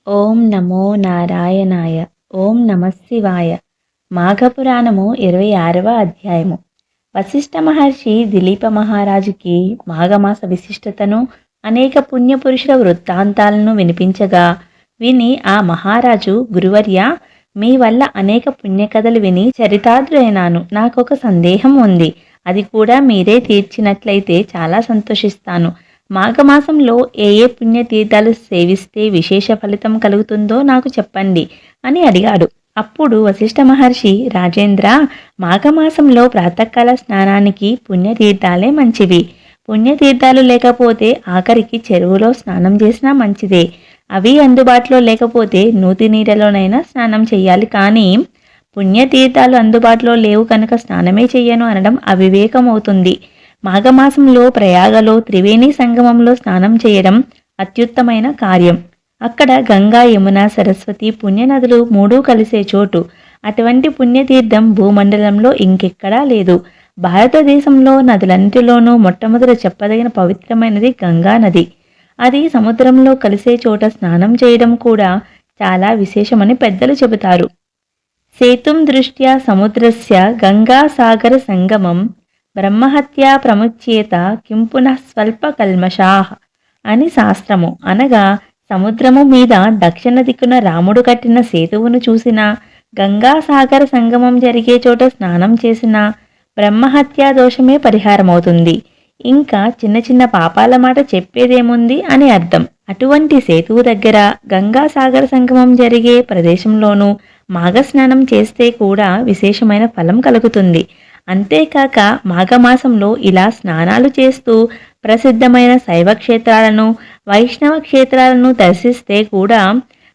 ఓం నమో నారాయణాయ. ఓం నమఃశివాయ. మాఘపురాణము 26వ అధ్యాయము. వశిష్ఠ మహర్షి దిలీప మహారాజుకి మాఘమాస విశిష్టతను అనేక పుణ్యపురుషుల వృత్తాంతాలను వినిపించగా విని ఆ మహారాజు, గురువర్య, మీ వల్ల అనేక పుణ్యకథలు విని చరితార్థులైనాను. నాకొక సందేహం ఉంది. అది కూడా మీరే తీర్చినట్లయితే చాలా సంతోషిస్తాను. మాఘమాసంలో ఏ ఏ పుణ్యతీర్థాలు సేవిస్తే విశేష ఫలితం కలుగుతుందో నాకు చెప్పండి అని అడిగాడు. అప్పుడు వశిష్ఠ మహర్షి, రాజేంద్ర, మాఘమాసంలో ప్రాతకాల స్నానానికి పుణ్యతీర్థాలే మంచివి. పుణ్యతీర్థాలు లేకపోతే ఆఖరికి చెరువులో స్నానం చేసినా మంచిదే. అవి అందుబాటులో లేకపోతే నూతి నీడలోనైనా స్నానం చెయ్యాలి. కానీ పుణ్యతీర్థాలు అందుబాటులో లేవు కనుక స్నానమే చెయ్యను అనడం అవివేకం అవుతుంది. మాఘమాసంలో ప్రయాగలో త్రివేణి సంగమంలో స్నానం చేయడం అత్యుత్తమైన కార్యం. అక్కడ గంగా, యమున, సరస్వతి పుణ్యనదులు మూడూ కలిసే చోటు. అటువంటి పుణ్యతీర్థం భూమండలంలో ఇంకెక్కడా లేదు. భారతదేశంలో నదులన్నిటిలోనూ మొట్టమొదట చెప్పదగిన పవిత్రమైనది గంగా నది. అది సముద్రంలో కలిసే చోట స్నానం చేయడం కూడా చాలా విశేషమని పెద్దలు చెబుతారు. సేతుం దృష్ట్యా సముద్రస్య గంగా సాగర సంగమం బ్రహ్మహత్యా ప్రముచ్యేత కిం పునః స్వల్ప కల్మషాః అని శాస్త్రము. అనగా సముద్రము మీద దక్షిణ దిక్కున రాముడు కట్టిన సేతువును చూసినా, గంగాసాగర సంగమం జరిగే చోట స్నానం చేసినా బ్రహ్మహత్యా దోషమే పరిహారమవుతుంది. ఇంకా చిన్న చిన్న పాపాల మాట చెప్పేదేముంది అని అర్థం. అటువంటి సేతువు దగ్గర గంగాసాగర సంగమం జరిగే ప్రదేశంలోనూ మాఘస్నానం చేస్తే కూడా విశేషమైన ఫలం కలుగుతుంది. అంతేకాక మాఘమాసంలో ఇలా స్నానాలు చేస్తూ ప్రసిద్ధమైన శైవ క్షేత్రాలను, వైష్ణవ క్షేత్రాలను దర్శిస్తే కూడా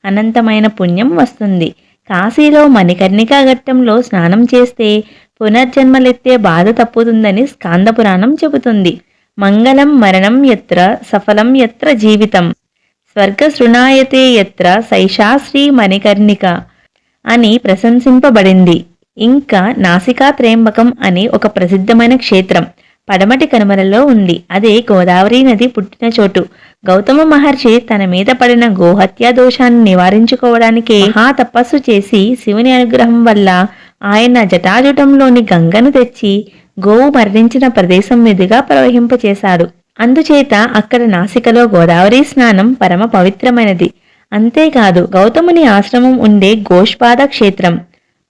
అనంతమైన పుణ్యం వస్తుంది. కాశీలో మణికర్ణికా ఘట్టంలో స్నానం చేస్తే పునర్జన్మలెత్తే బాధ తప్పుతుందని స్కాందపురాణం చెబుతుంది. మంగళం మరణం యత్ర సఫలం యత్ర జీవితం స్వర్గశృణాయతే యత్ర సైషా శ్రీ మణికర్ణిక అని ప్రశంసింపబడింది. ఇంకా నాసికా త్రయంబకం అనే ఒక ప్రసిద్ధమైన క్షేత్రం పడమటి కనుమలలో ఉంది. అదే గోదావరి నది పుట్టిన చోటు. గౌతమ మహర్షి తన మీద పడిన గోహత్యా దోషాన్ని నివారించుకోవడానికి మహా తపస్సు చేసి శివుని అనుగ్రహం వల్ల ఆయన జటాజుటంలోని గంగను తెచ్చి గోవు మరణించిన ప్రదేశం మీదుగా ప్రవహింపచేశాడు. అందుచేత అక్కడ నాసికలో గోదావరి స్నానం పరమ పవిత్రమైనది. అంతేకాదు గౌతముని ఆశ్రమం ఉండే గోష్పాద క్షేత్రం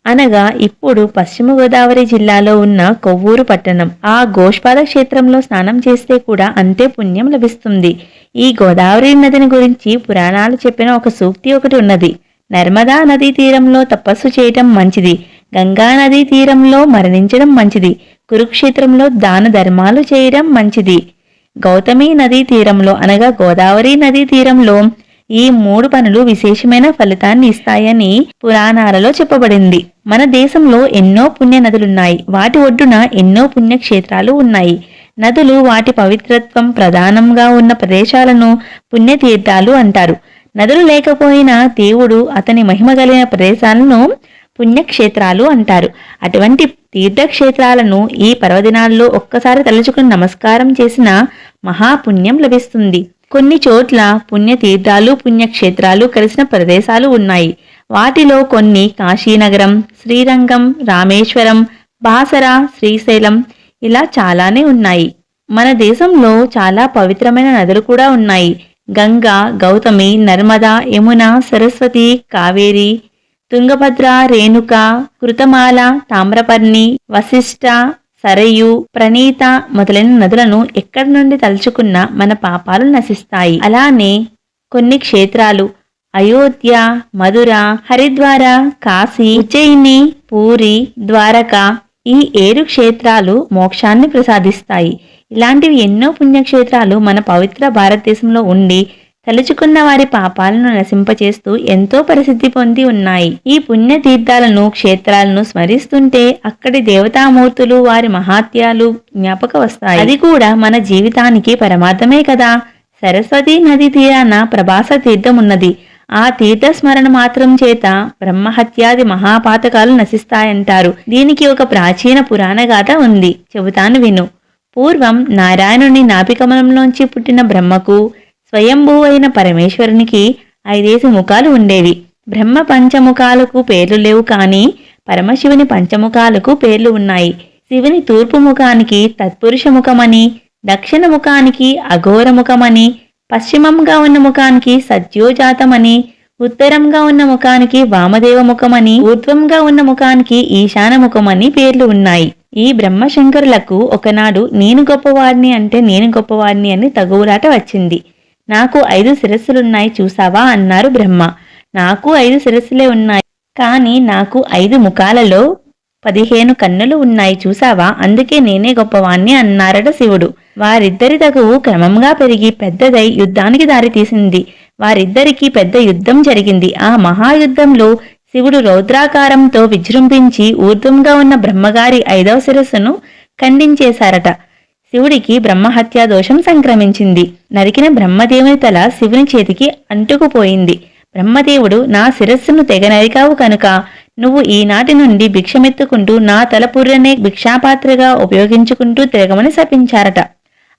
అనగా ఇప్పుడు పశ్చిమ గోదావరి జిల్లాలో ఉన్న కొవ్వూరు పట్టణం. ఆ గోష్పాద క్షేత్రంలో స్నానం చేస్తే కూడా అంతే పుణ్యం లభిస్తుంది. ఈ గోదావరి నదిని గురించి పురాణాలు చెప్పిన ఒక సూక్తి ఒకటి ఉన్నది. నర్మదా నదీ తీరంలో తపస్సు చేయటం మంచిది, గంగా నదీ తీరంలో మరణించడం మంచిది, కురుక్షేత్రంలో దాన ధర్మాలు చేయడం మంచిది. గౌతమి నదీ తీరంలో అనగా గోదావరి నదీ తీరంలో ఈ 3 పనులు విశేషమైన ఫలితాన్ని ఇస్తాయని పురాణాలలో చెప్పబడింది. మన దేశంలో ఎన్నో పుణ్య నదులున్నాయి. వాటి ఒడ్డున ఎన్నో పుణ్యక్షేత్రాలు ఉన్నాయి. నదులు వాటి పవిత్రత్వం ప్రధానంగా ఉన్న ప్రదేశాలను పుణ్యతీర్థాలు అంటారు. నదులు లేకపోయినా దేవుడు అతని మహిమ కలిగిన ప్రదేశాలను పుణ్యక్షేత్రాలు అంటారు. అటువంటి తీర్థక్షేత్రాలను ఈ పర్వదినాల్లో ఒక్కసారి తలుచుకుని నమస్కారం చేసిన మహాపుణ్యం లభిస్తుంది. కొన్ని చోట్ల పుణ్యతీర్థాలు, పుణ్యక్షేత్రాలు కలిసిన ప్రదేశాలు ఉన్నాయి. వాటిలో కొన్ని కాశీనగరం, శ్రీరంగం, రామేశ్వరం, బాసర, శ్రీశైలం ఇలా చాలానే ఉన్నాయి. మన దేశంలో చాలా పవిత్రమైన నదులు కూడా ఉన్నాయి. గంగా, గౌతమి, నర్మదా, యమున, సరస్వతి, కావేరి, తుంగభద్ర, రేణుక, కృతమాల, తామ్రపర్ణి, వశిష్ట, సరయు, ప్రణీత మొదలైన నదులను ఎక్కడి నుండి తలుచుకున్నా మన పాపాలు నశిస్తాయి. అలానే కొన్ని క్షేత్రాలు అయోధ్య, మధుర, హరిద్వార, కాశీ, ఉజ్జయిని, పూరి, ద్వారక ఈ 7 క్షేత్రాలు మోక్షాన్ని ప్రసాదిస్తాయి. ఇలాంటివి ఎన్నో పుణ్యక్షేత్రాలు మన పవిత్ర భారతదేశంలో ఉండి తలుచుకున్న వారి పాపాలను నశింపచేస్తూ ఎంతో ప్రసిద్ధి పొంది ఉన్నాయి. ఈ పుణ్యతీర్థాలను, క్షేత్రాలను స్మరిస్తుంటే అక్కడి దేవతామూర్తులు, వారి మహాత్యాలు జ్ఞాపక వస్తాయి. అది కూడా మన జీవితానికి పరమార్థమే కదా. సరస్వతి నది తీరాన ప్రభాస తీర్థం ఉన్నది. ఆ తీర్థ స్మరణ మాత్రం చేత బ్రహ్మహత్యాది మహాపాతకాలు నశిస్తాయంటారు. దీనికి ఒక ప్రాచీన పురాణ గాథ ఉంది, చెబుతాను విను. పూర్వం నారాయణుని నాభికమలంలోంచి పుట్టిన బ్రహ్మకు, స్వయంభూ అయిన పరమేశ్వరునికి 5 ముఖాలు ఉండేవి. బ్రహ్మ పంచముఖాలకు పేర్లు లేవు కానీ పరమశివుని పంచముఖాలకు పేర్లు ఉన్నాయి. శివుని తూర్పు ముఖానికి తత్పురుష ముఖమని, దక్షిణ ముఖానికి అఘోర ముఖమని, పశ్చిమంగా ఉన్న ముఖానికి సత్యోజాతమని, ఉత్తరంగా ఉన్న ముఖానికి వామదేవ ముఖమని, ఊర్ధ్వంగా ఉన్న ముఖానికి ఈశాన ముఖమని పేర్లు ఉన్నాయి. ఈ బ్రహ్మశంకరులకు ఒకనాడు నేను గొప్పవాడిని అంటే నేను గొప్పవాడిని అని తగువులాట వచ్చింది. నాకు 5 శిరస్సులున్నాయి చూసావా అన్నారు బ్రహ్మ. నాకు 5 శిరస్సులే ఉన్నాయి, కానీ నాకు 5 ముఖాలలో 15 కన్నులు ఉన్నాయి చూసావా, అందుకే నేనే గొప్పవాణ్ణి అన్నారట శివుడు. వారిద్దరి తగువు క్రమంగా పెరిగి పెద్దదై యుద్ధానికి దారితీసింది. వారిద్దరికీ పెద్ద యుద్ధం జరిగింది. ఆ మహాయుద్ధంలో శివుడు రౌద్రాకారంతో విజృంభించి ఊర్ధ్వంగా ఉన్న బ్రహ్మగారి 5వ శిరస్సును ఖండించేశారట. శివుడికి బ్రహ్మహత్యా దోషం సంక్రమించింది. నరికిన బ్రహ్మదేవుని తల శివుని చేతికి అంటుకుపోయింది. బ్రహ్మదేవుడు, నా శిరస్సును తెగ నరికావు కనుక నువ్వు ఈనాటి నుండి భిక్షమెత్తుకుంటూ నా తలపుర్రనే భిక్షాపాత్రగా ఉపయోగించుకుంటూ తిరగమని శపించారట.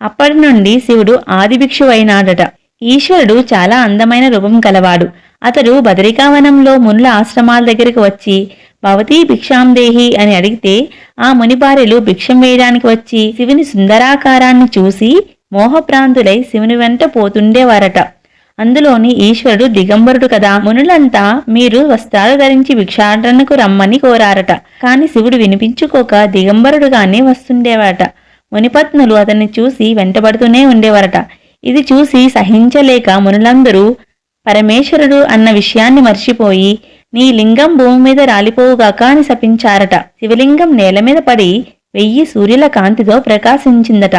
అప్పటి నుండి శివుడు ఆది భిక్షు అయినాడట. ఈశ్వరుడు చాలా అందమైన రూపం కలవాడు. అతడు బదరికావనంలో మునుల ఆశ్రమాల దగ్గరికి వచ్చి భవతీ భిక్షాందేహి అని అడిగితే ఆ ముని భార్యలు భిక్షం వేయడానికి వచ్చి శివుని సుందరాకారాన్ని చూసి మోహప్రాంతులై శివుని వెంట పోతుండేవారట. అందులోని ఈశ్వరుడు దిగంబరుడు కదా. మునులంతా మీరు వస్త్రాలు ధరించి భిక్షాటనకు రమ్మని కోరారట. కాని శివుడు వినిపించుకోక దిగంబరుడుగానే వస్తుండేవారట. మునిపత్నులు అతన్ని చూసి వెంటబడుతూనే ఉండేవారట. ఇది చూసి సహించలేక మునులందరూ పరమేశ్వరుడు అన్న విషయాన్ని మర్చిపోయి నీ లింగం భూమి మీద రాలిపోవుగాక అని శపించారట. శివలింగం నేల మీద పడి 1000 సూర్యుల కాంతితో ప్రకాశించిందట.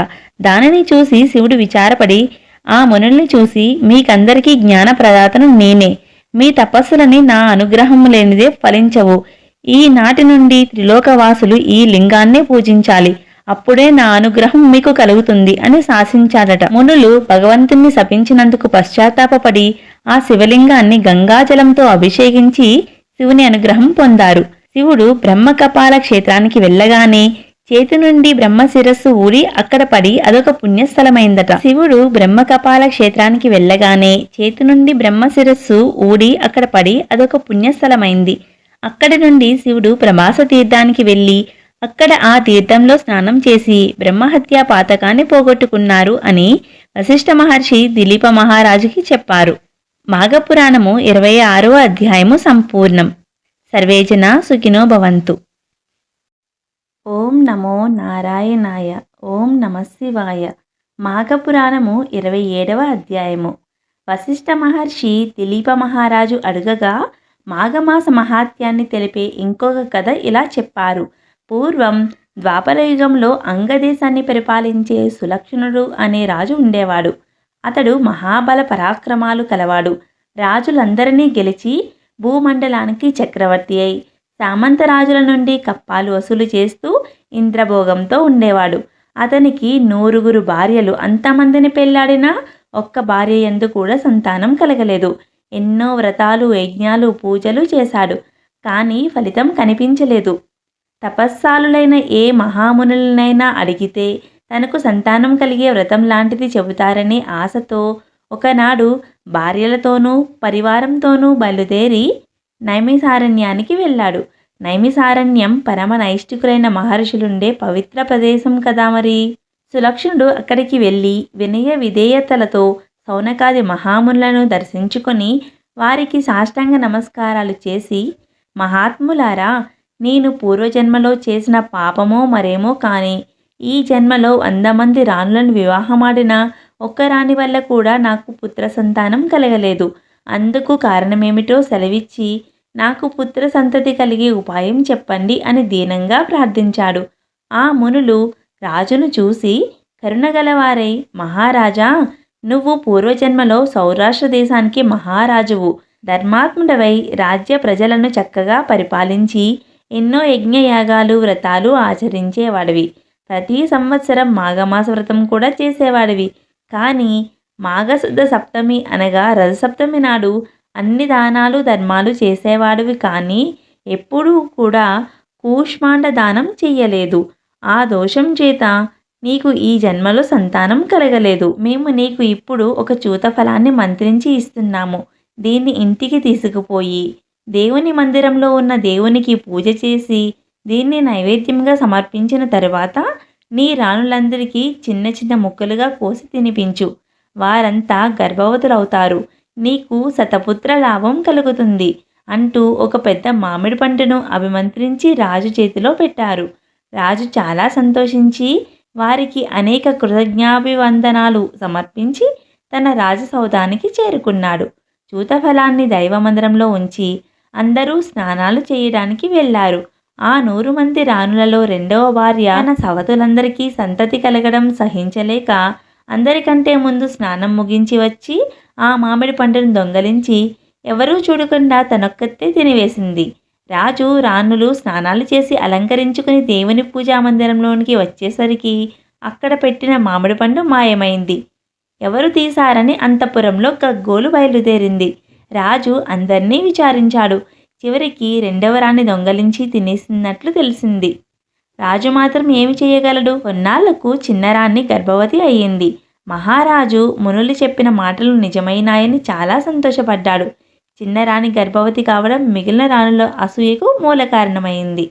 దానిని చూసి శివుడు విచారపడి ఆ మునుల్ని చూసి, మీకందరికీ జ్ఞాన ప్రదాతను నేనే. మీ తపస్సులని నా అనుగ్రహం లేనిదే ఫలించవు. ఈనాటి నుండి త్రిలోకవాసులు ఈ లింగాన్నే పూజించాలి. అప్పుడే నా అనుగ్రహం మీకు కలుగుతుంది అని శాసించాడట. మునులు భగవంతుణ్ణి శపించినందుకు పశ్చాత్తాపపడి ఆ శివలింగాన్ని గంగాజలంతో అభిషేకించి శివుని అనుగ్రహం పొందారు. శివుడు బ్రహ్మకపాల క్షేత్రానికి వెళ్ళగానే చేతి నుండి బ్రహ్మ శిరస్సు ఊడి అక్కడ పడి అదొక పుణ్యస్థలమైందట. శివుడు బ్రహ్మకపాల క్షేత్రానికి వెళ్ళగానే చేతి నుండి బ్రహ్మ శిరస్సు ఊడి అక్కడ పడి అదొక పుణ్యస్థలమైంది. అక్కడి నుండి శివుడు ప్రభాస తీర్థానికి వెళ్ళి అక్కడ ఆ తీర్థంలో స్నానం చేసి బ్రహ్మహత్యా పాతకాన్ని పోగొట్టుకున్నారు అని వశిష్ఠ మహర్షి దిలీప మహారాజుకి చెప్పారు. మాఘపురాణము 26వ అధ్యాయము సంపూర్ణం. సర్వేజన సుఖినో భవంతు. ఓం నమో నారాయణాయ. ఓం నమశివాయ. మాఘపురాణము 27వ అధ్యాయము. వశిష్ఠ మహర్షి దిలీప మహారాజు అడుగగా మాఘమాస మహాత్యాన్ని తెలిపే ఇంకొక కథ ఇలా చెప్పారు. పూర్వం ద్వాపరయుగంలో అంగదేశాన్ని పరిపాలించే సులక్షణుడు అనే రాజు ఉండేవాడు. అతడు మహాబల పరాక్రమాలు కలవాడు. రాజులందరినీ గెలిచి భూమండలానికి చక్రవర్తి అయి సామంతరాజుల నుండి కప్పాలు వసూలు చేస్తూ ఇంద్రభోగంతో ఉండేవాడు. అతనికి 100 భార్యలు. అంతమందిని పెళ్లాడినా ఒక్క భార్య యందు కూడా సంతానం కలగలేదు. ఎన్నో వ్రతాలు, యజ్ఞాలు, పూజలు చేశాడు. కానీ ఫలితం కనిపించలేదు. తపస్సాలులైన ఏ మహామునులనైనా అడిగితే తనకు సంతానం కలిగే వ్రతం లాంటిది చెబుతారనే ఆశతో ఒకనాడు భార్యలతోనూ పరివారంతోనూ బయలుదేరి నైమిసారణ్యానికి వెళ్ళాడు. నైమిసారణ్యం పరమ నైష్ఠికులైన మహర్షులుండే పవిత్ర ప్రదేశం కదా మరి. సులక్షణుడు అక్కడికి వెళ్ళి వినయ విధేయతలతో సౌనకాది మహామునులను దర్శించుకొని వారికి సాష్టాంగ నమస్కారాలు చేసి, మహాత్ములారా, నేను పూర్వజన్మలో చేసిన పాపమో మరేమో కానీ ఈ జన్మలో 100 మంది రాణులను వివాహమాడిన ఒక్క రాణి వల్ల కూడా నాకు పుత్ర సంతానం కలగలేదు. అందుకు కారణమేమిటో సెలవిచ్చి నాకు పుత్ర సంతతి కలిగే ఉపాయం చెప్పండి అని దీనంగా ప్రార్థించాడు. ఆ మునులు రాజును చూసి కరుణగలవారై, మహారాజా, నువ్వు పూర్వజన్మలో సౌరాష్ట్ర దేశానికి మహారాజువు. ధర్మాత్ముడవై రాజ్య ప్రజలను చక్కగా పరిపాలించి ఎన్నో యజ్ఞయాగాలు, వ్రతాలు ఆచరించేవాడివి. ప్రతి సంవత్సరం మాఘమాస వ్రతం కూడా చేసేవాడివి. కానీ మాఘశుద్ధ సప్తమి అనగా రథసప్తమి నాడు అన్ని దానాలు ధర్మాలు చేసేవాడివి. కానీ ఎప్పుడూ కూడా కూష్మాండ దానం చెయ్యలేదు. ఆ దోషం చేత నీకు ఈ జన్మలో సంతానం కలగలేదు. మేము నీకు ఇప్పుడు ఒక చూత ఫలాన్ని మంత్రించి ఇస్తున్నాము. దీన్ని ఇంటికి తీసుకుపోయి దేవుని మందిరంలో ఉన్న దేవునికి పూజ చేసి దీన్ని నైవేద్యంగా సమర్పించిన తరువాత నీ రాణులందరికీ చిన్న చిన్న ముక్కలుగా కోసి తినిపించు. వారంతా గర్భవతులవుతారు. నీకు శతపుత్ర లాభం కలుగుతుంది అంటూ ఒక పెద్ద మామిడి పండును అభిమంత్రించి రాజు చేతిలో పెట్టారు. రాజు చాలా సంతోషించి వారికి అనేక కృతజ్ఞాభివందనాలు సమర్పించి తన రాజసౌధానికి చేరుకున్నాడు. చూతఫలాన్ని దైవమందిరంలో ఉంచి అందరూ స్నానాలు చేయడానికి వెళ్ళారు. ఆ 100 మంది రాణులలో రెండవ భార్య తన సవతులందరికీ సంతతి కలగడం సహించలేక అందరికంటే ముందు స్నానం ముగించి వచ్చి ఆ మామిడి పండును దొంగలించి ఎవరూ చూడకుండా తనొక్కతే తినివేసింది. రాజు రాణులు స్నానాలు చేసి అలంకరించుకుని దేవుని పూజా మందిరంలోనికి వచ్చేసరికి అక్కడ పెట్టిన మామిడి పండు మాయమైంది. ఎవరు తీశారని అంతఃపురంలో గగ్గోలు బయలుదేరింది. రాజు అందర్నీ విచారించాడు. చివరికి రెండవ రాణి దొంగలించి తినేసినట్లు తెలిసింది. రాజు మాత్రం ఏమి చేయగలడు? కొన్నాళ్లకు చిన్నరాణి గర్భవతి అయ్యింది. మహారాజు మునులు చెప్పిన మాటలు నిజమైనాయని చాలా సంతోషపడ్డాడు. చిన్నరాణి గర్భవతి కావడం మిగిలిన రాణుల అసూయకు మూల కారణమైంది.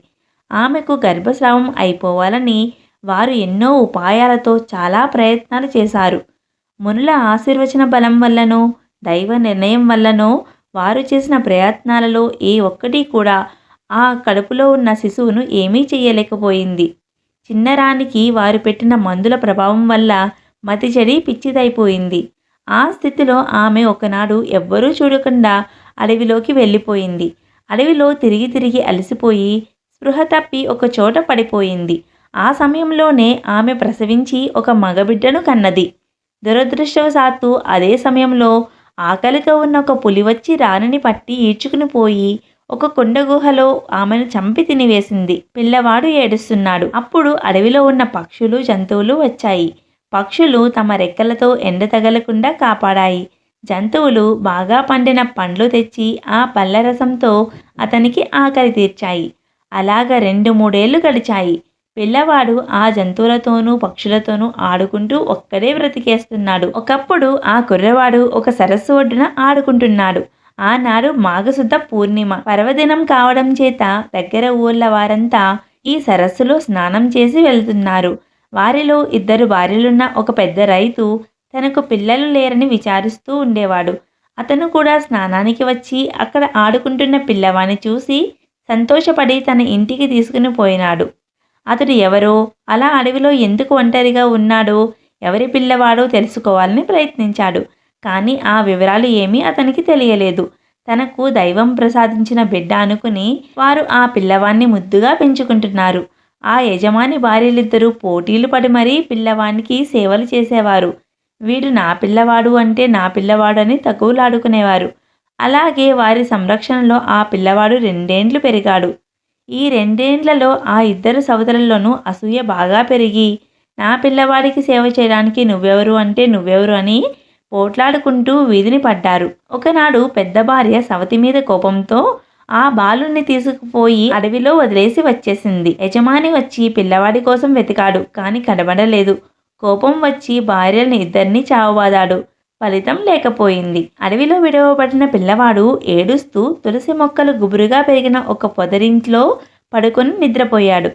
ఆమెకు గర్భస్రావం అయిపోవాలని వారు ఎన్నో ఉపాయాలతో చాలా ప్రయత్నాలు చేశారు. మునుల ఆశీర్వచన బలం వల్లనో దైవ నిర్ణయం వల్లనో వారు చేసిన ప్రయత్నాలలో ఏ ఒక్కటి కూడా ఆ కడుపులో ఉన్న శిశువును ఏమీ చేయలేకపోయింది. చిన్నరానికి వారు పెట్టిన మందుల ప్రభావం వల్ల మతి చెడి పిచ్చిదైపోయింది. ఆ స్థితిలో ఆమె ఒకనాడు ఎవ్వరూ చూడకుండా అడవిలోకి వెళ్ళిపోయింది. అడవిలో తిరిగి తిరిగి అలసిపోయి స్పృహ తప్పి ఒక చోట పడిపోయింది. ఆ సమయంలోనే ఆమె ప్రసవించి ఒక మగబిడ్డను కన్నది. దురదృష్టవశాత్తు అదే సమయంలో ఆకలితో ఉన్న ఒక పులి వచ్చి రాణిని పట్టి ఈడ్చుకుని పోయి ఒక కొండ గుహలో ఆమెను చంపి తినివేసింది. పిల్లవాడు ఏడుస్తున్నాడు. అప్పుడు అడవిలో ఉన్న పక్షులు జంతువులు వచ్చాయి. పక్షులు తమ రెక్కలతో ఎండ తగలకుండా కాపాడాయి. జంతువులు బాగా పండిన పండ్లు తెచ్చి ఆ పళ్ళ రసంతో అతనికి ఆకలి తీర్చాయి. అలాగ 2-3 ఏళ్లు గడిచాయి. పిల్లవాడు ఆ జంతువులతోనూ పక్షులతోనూ ఆడుకుంటూ ఒక్కడే బ్రతికేస్తున్నాడు. ఒకప్పుడు ఆ కుర్రవాడు ఒక సరస్సు ఒడ్డున ఆడుకుంటున్నాడు. ఆనాడు మాఘశుద్ధ పూర్ణిమ పర్వదినం కావడం చేత దగ్గర ఊళ్ళ వారంతా ఈ సరస్సులో స్నానం చేసి వెళ్తున్నారు. వారిలో 2 భార్యలున్న ఒక పెద్ద రైతు తనకు పిల్లలు లేరని విచారిస్తూ ఉండేవాడు. అతను కూడా స్నానానికి వచ్చి అక్కడ ఆడుకుంటున్న పిల్లవాడిని చూసి సంతోషపడి తన ఇంటికి తీసుకుని పోయినాడు. అతడు ఎవరో, అలా అడవిలో ఎందుకు ఒంటరిగా ఉన్నాడో, ఎవరి పిల్లవాడో తెలుసుకోవాలని ప్రయత్నించాడు. కానీ ఆ వివరాలు ఏమీ అతనికి తెలియలేదు. తనకు దైవం ప్రసాదించిన బిడ్డ అనుకుని వారు ఆ పిల్లవాన్ని ముద్దుగా పెంచుకుంటున్నారు. ఆ యజమాని భార్యలిద్దరూ పోటీలు పడి మరీ పిల్లవానికి సేవలు చేసేవారు. వీడు నా పిల్లవాడు అంటే నా పిల్లవాడు అని తగువులాడుకునేవారు. అలాగే వారి సంరక్షణలో ఆ పిల్లవాడు 2 ఏండ్లు పెరిగాడు. ఈ 2 ఏండ్లలో ఆ 2 సవతులలోనూ అసూయ బాగా పెరిగి నా పిల్లవాడికి సేవ చేయడానికి నువ్వెవరు అంటే నువ్వెవరు అని పోట్లాడుకుంటూ వీధిని పడ్డారు. ఒకనాడు పెద్ద భార్య సవతి మీద కోపంతో ఆ బాలుణ్ణి తీసుకుపోయి అడవిలో వదిలేసి వచ్చేసింది. యజమాని వచ్చి పిల్లవాడి కోసం వెతికాడు, కానీ కనబడలేదు. కోపం వచ్చి భార్యల్ని 2 చావబాదాడు. ఫలితం లేకపోయింది. అడవిలో విడవబడిన పిల్లవాడు ఏడుస్తూ తులసి మొక్కలు గుబురుగా పెరిగిన ఒక పొదరింట్లో పడుకొని నిద్రపోయాడు.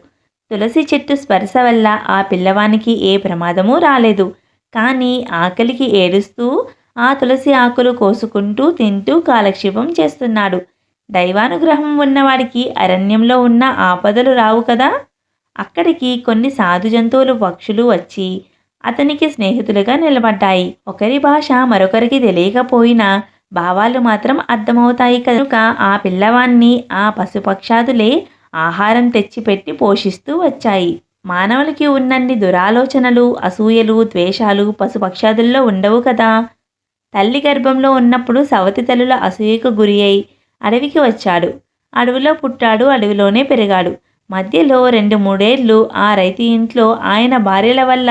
తులసి చెట్టు స్పర్శ వల్ల ఆ పిల్లవానికి ఏ ప్రమాదమూ రాలేదు. కానీ ఆకలికి ఏడుస్తూ ఆ తులసి ఆకులు కోసుకుంటూ తింటూ కాలక్షేపం చేస్తున్నాడు. దైవానుగ్రహం ఉన్నవాడికి అరణ్యంలో ఉన్న ఆపదలు రావు కదా. అక్కడికి కొన్ని సాధు జంతువులు పక్షులు వచ్చి అతనికి స్నేహితులుగా నిలబడ్డాయి. ఒకరి భాష మరొకరికి తెలియకపోయినా భావాలు మాత్రం అర్థమవుతాయి కనుక ఆ పిల్లవాన్ని ఆ పశుపక్షాదులే ఆహారం తెచ్చిపెట్టి పోషిస్తూ వచ్చాయి. మానవులకి ఉన్నన్ని దురాలోచనలు, అసూయలు, ద్వేషాలు పశుపక్షాదుల్లో ఉండవు కదా. తల్లి గర్భంలో ఉన్నప్పుడు సవతి తల్లుల అసూయకు గురి అయి అడవికి వచ్చాడు. అడవిలో పుట్టాడు, అడవిలోనే పెరిగాడు. మధ్యలో 2-3 ఏళ్ళు ఆ రైతు ఇంట్లో ఆయన భార్యల వల్ల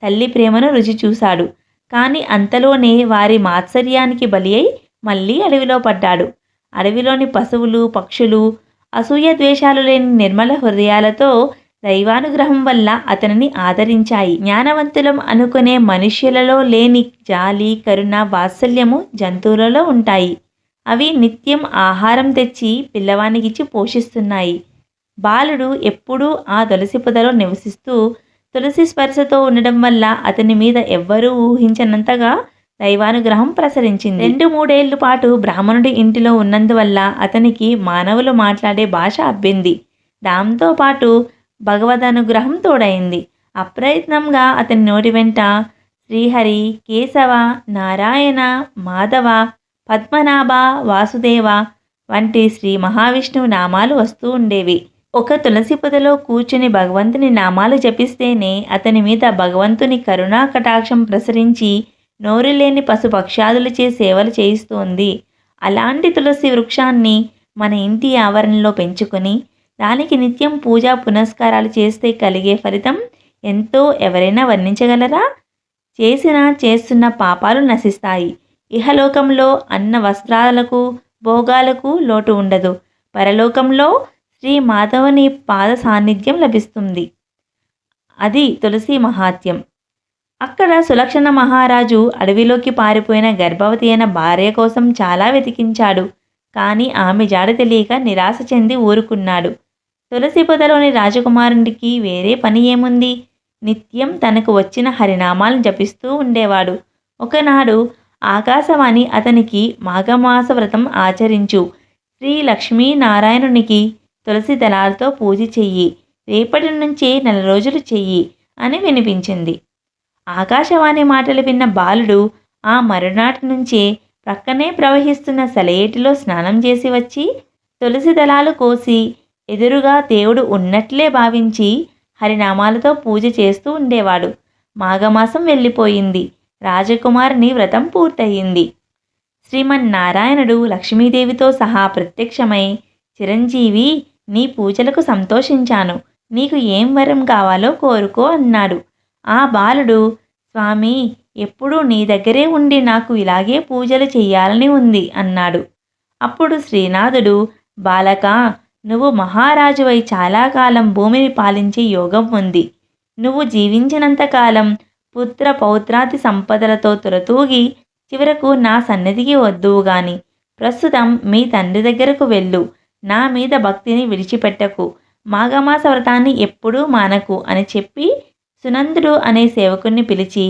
తల్లి ప్రేమను రుచి చూశాడు. కానీ అంతలోనే వారి మాత్సర్యానికి బలి అయి మళ్ళీ అడవిలో పడ్డాడు. అడవిలోని పశువులు, పక్షులు అసూయ ద్వేషాలు లేని నిర్మల హృదయాలతో దైవానుగ్రహం వల్ల అతనిని ఆదరించాయి. జ్ఞానవంతులం అనుకునే మనుష్యులలో లేని జాలి, కరుణ, వాత్సల్యము జంతువులలో ఉంటాయి. అవి నిత్యం ఆహారం తెచ్చి పిల్లవానికిచ్చి పోషిస్తున్నాయి. బాలుడు ఎప్పుడూ ఆ తులసి పొదలో నివసిస్తూ తులసి స్పర్శతో ఉండడం వల్ల అతని మీద ఎవ్వరూ ఊహించనంతగా దైవానుగ్రహం ప్రసరించింది. 2-3 ఏళ్ల పాటు బ్రాహ్మణుడి ఇంటిలో ఉన్నందువల్ల అతనికి మానవులు మాట్లాడే భాష అబ్బింది. దాంతోపాటు భగవదనుగ్రహం తోడైంది. అప్రయత్నంగా అతని నోటి వెంట శ్రీహరి, కేశవ, నారాయణ, మాధవ, పద్మనాభ, వాసుదేవ వంటి శ్రీ మహావిష్ణువు నామాలు వస్తూ ఉండేవి. ఒక తులసి పొదలో కూర్చుని భగవంతుని నామాలు జపిస్తేనే అతని మీద భగవంతుని కరుణా కటాక్షం ప్రసరించి నోరు లేని పశుపక్షాదులచే సేవలు చేయిస్తోంది. అలాంటి తులసి వృక్షాన్ని మన ఇంటి ఆవరణలో పెంచుకొని దానికి నిత్యం పూజా పునస్కారాలు చేస్తే కలిగే ఫలితం ఎంతో ఎవరైనా వర్ణించగలరా? చేస్తున్న పాపాలు నశిస్తాయి. ఇహలోకంలో అన్న వస్త్రాలకు భోగాలకు లోటు ఉండదు. పరలోకంలో శ్రీ మాధవుని పాద సాన్నిధ్యం లభిస్తుంది. అది తులసి మహాత్యం. అక్కడ సులక్షణ మహారాజు అడవిలోకి పారిపోయిన గర్భవతి అయిన భార్య కోసం చాలా వెతికించాడు. కానీ ఆమె జాడ తెలియక నిరాశ చెంది ఊరుకున్నాడు. తులసి పొదలోని రాజకుమారునికి వేరే పని ఏముంది? నిత్యం తనకు వచ్చిన హరినామాలను జపిస్తూ ఉండేవాడు. ఒకనాడు ఆకాశవాణి అతనికి మాఘమాస వ్రతం ఆచరించు, శ్రీ లక్ష్మీనారాయణునికి తులసి దళాలతో పూజ చెయ్యి, రేపటి నుంచే 4 రోజులు చెయ్యి అని వినిపించింది. ఆకాశవాణి మాటలు విన్న బాలుడు ఆ మరునాటి నుంచే ప్రక్కనే ప్రవహిస్తున్న సెలయేటిలో స్నానం చేసి వచ్చి తులసి దళాలు కోసి ఎదురుగా దేవుడు ఉన్నట్లే భావించి హరినామాలతో పూజ చేస్తూ ఉండేవాడు. మాఘమాసం వెళ్ళిపోయింది. రాజకుమారుని వ్రతం పూర్తయింది. శ్రీమన్నారాయణుడు లక్ష్మీదేవితో సహా ప్రత్యక్షమై, చిరంజీవి, నీ పూజలకు సంతోషించాను. నీకు ఏం వరం కావాలో కోరుకో అన్నాడు. ఆ బాలుడు, స్వామి, ఎప్పుడూ నీ దగ్గరే ఉండి నాకు ఇలాగే పూజలు చెయ్యాలని ఉంది అన్నాడు. అప్పుడు శ్రీనాథుడు, బాలకా, నువ్వు మహారాజువై చాలా కాలం భూమిని పాలించే యోగం ఉంది. నువ్వు జీవించినంతకాలం పుత్ర పౌత్రాది సంపదలతో తురతూగి చివరకు నా సన్నిధికి వద్దువు గాని ప్రస్తుతం మీ తండ్రి దగ్గరకు వెళ్ళు. నా మీద భక్తిని విడిచిపెట్టకు. మాఘమాస వ్రతాన్ని ఎప్పుడూ మానకు అని చెప్పి సునందుడు అనే సేవకుణ్ణి పిలిచి,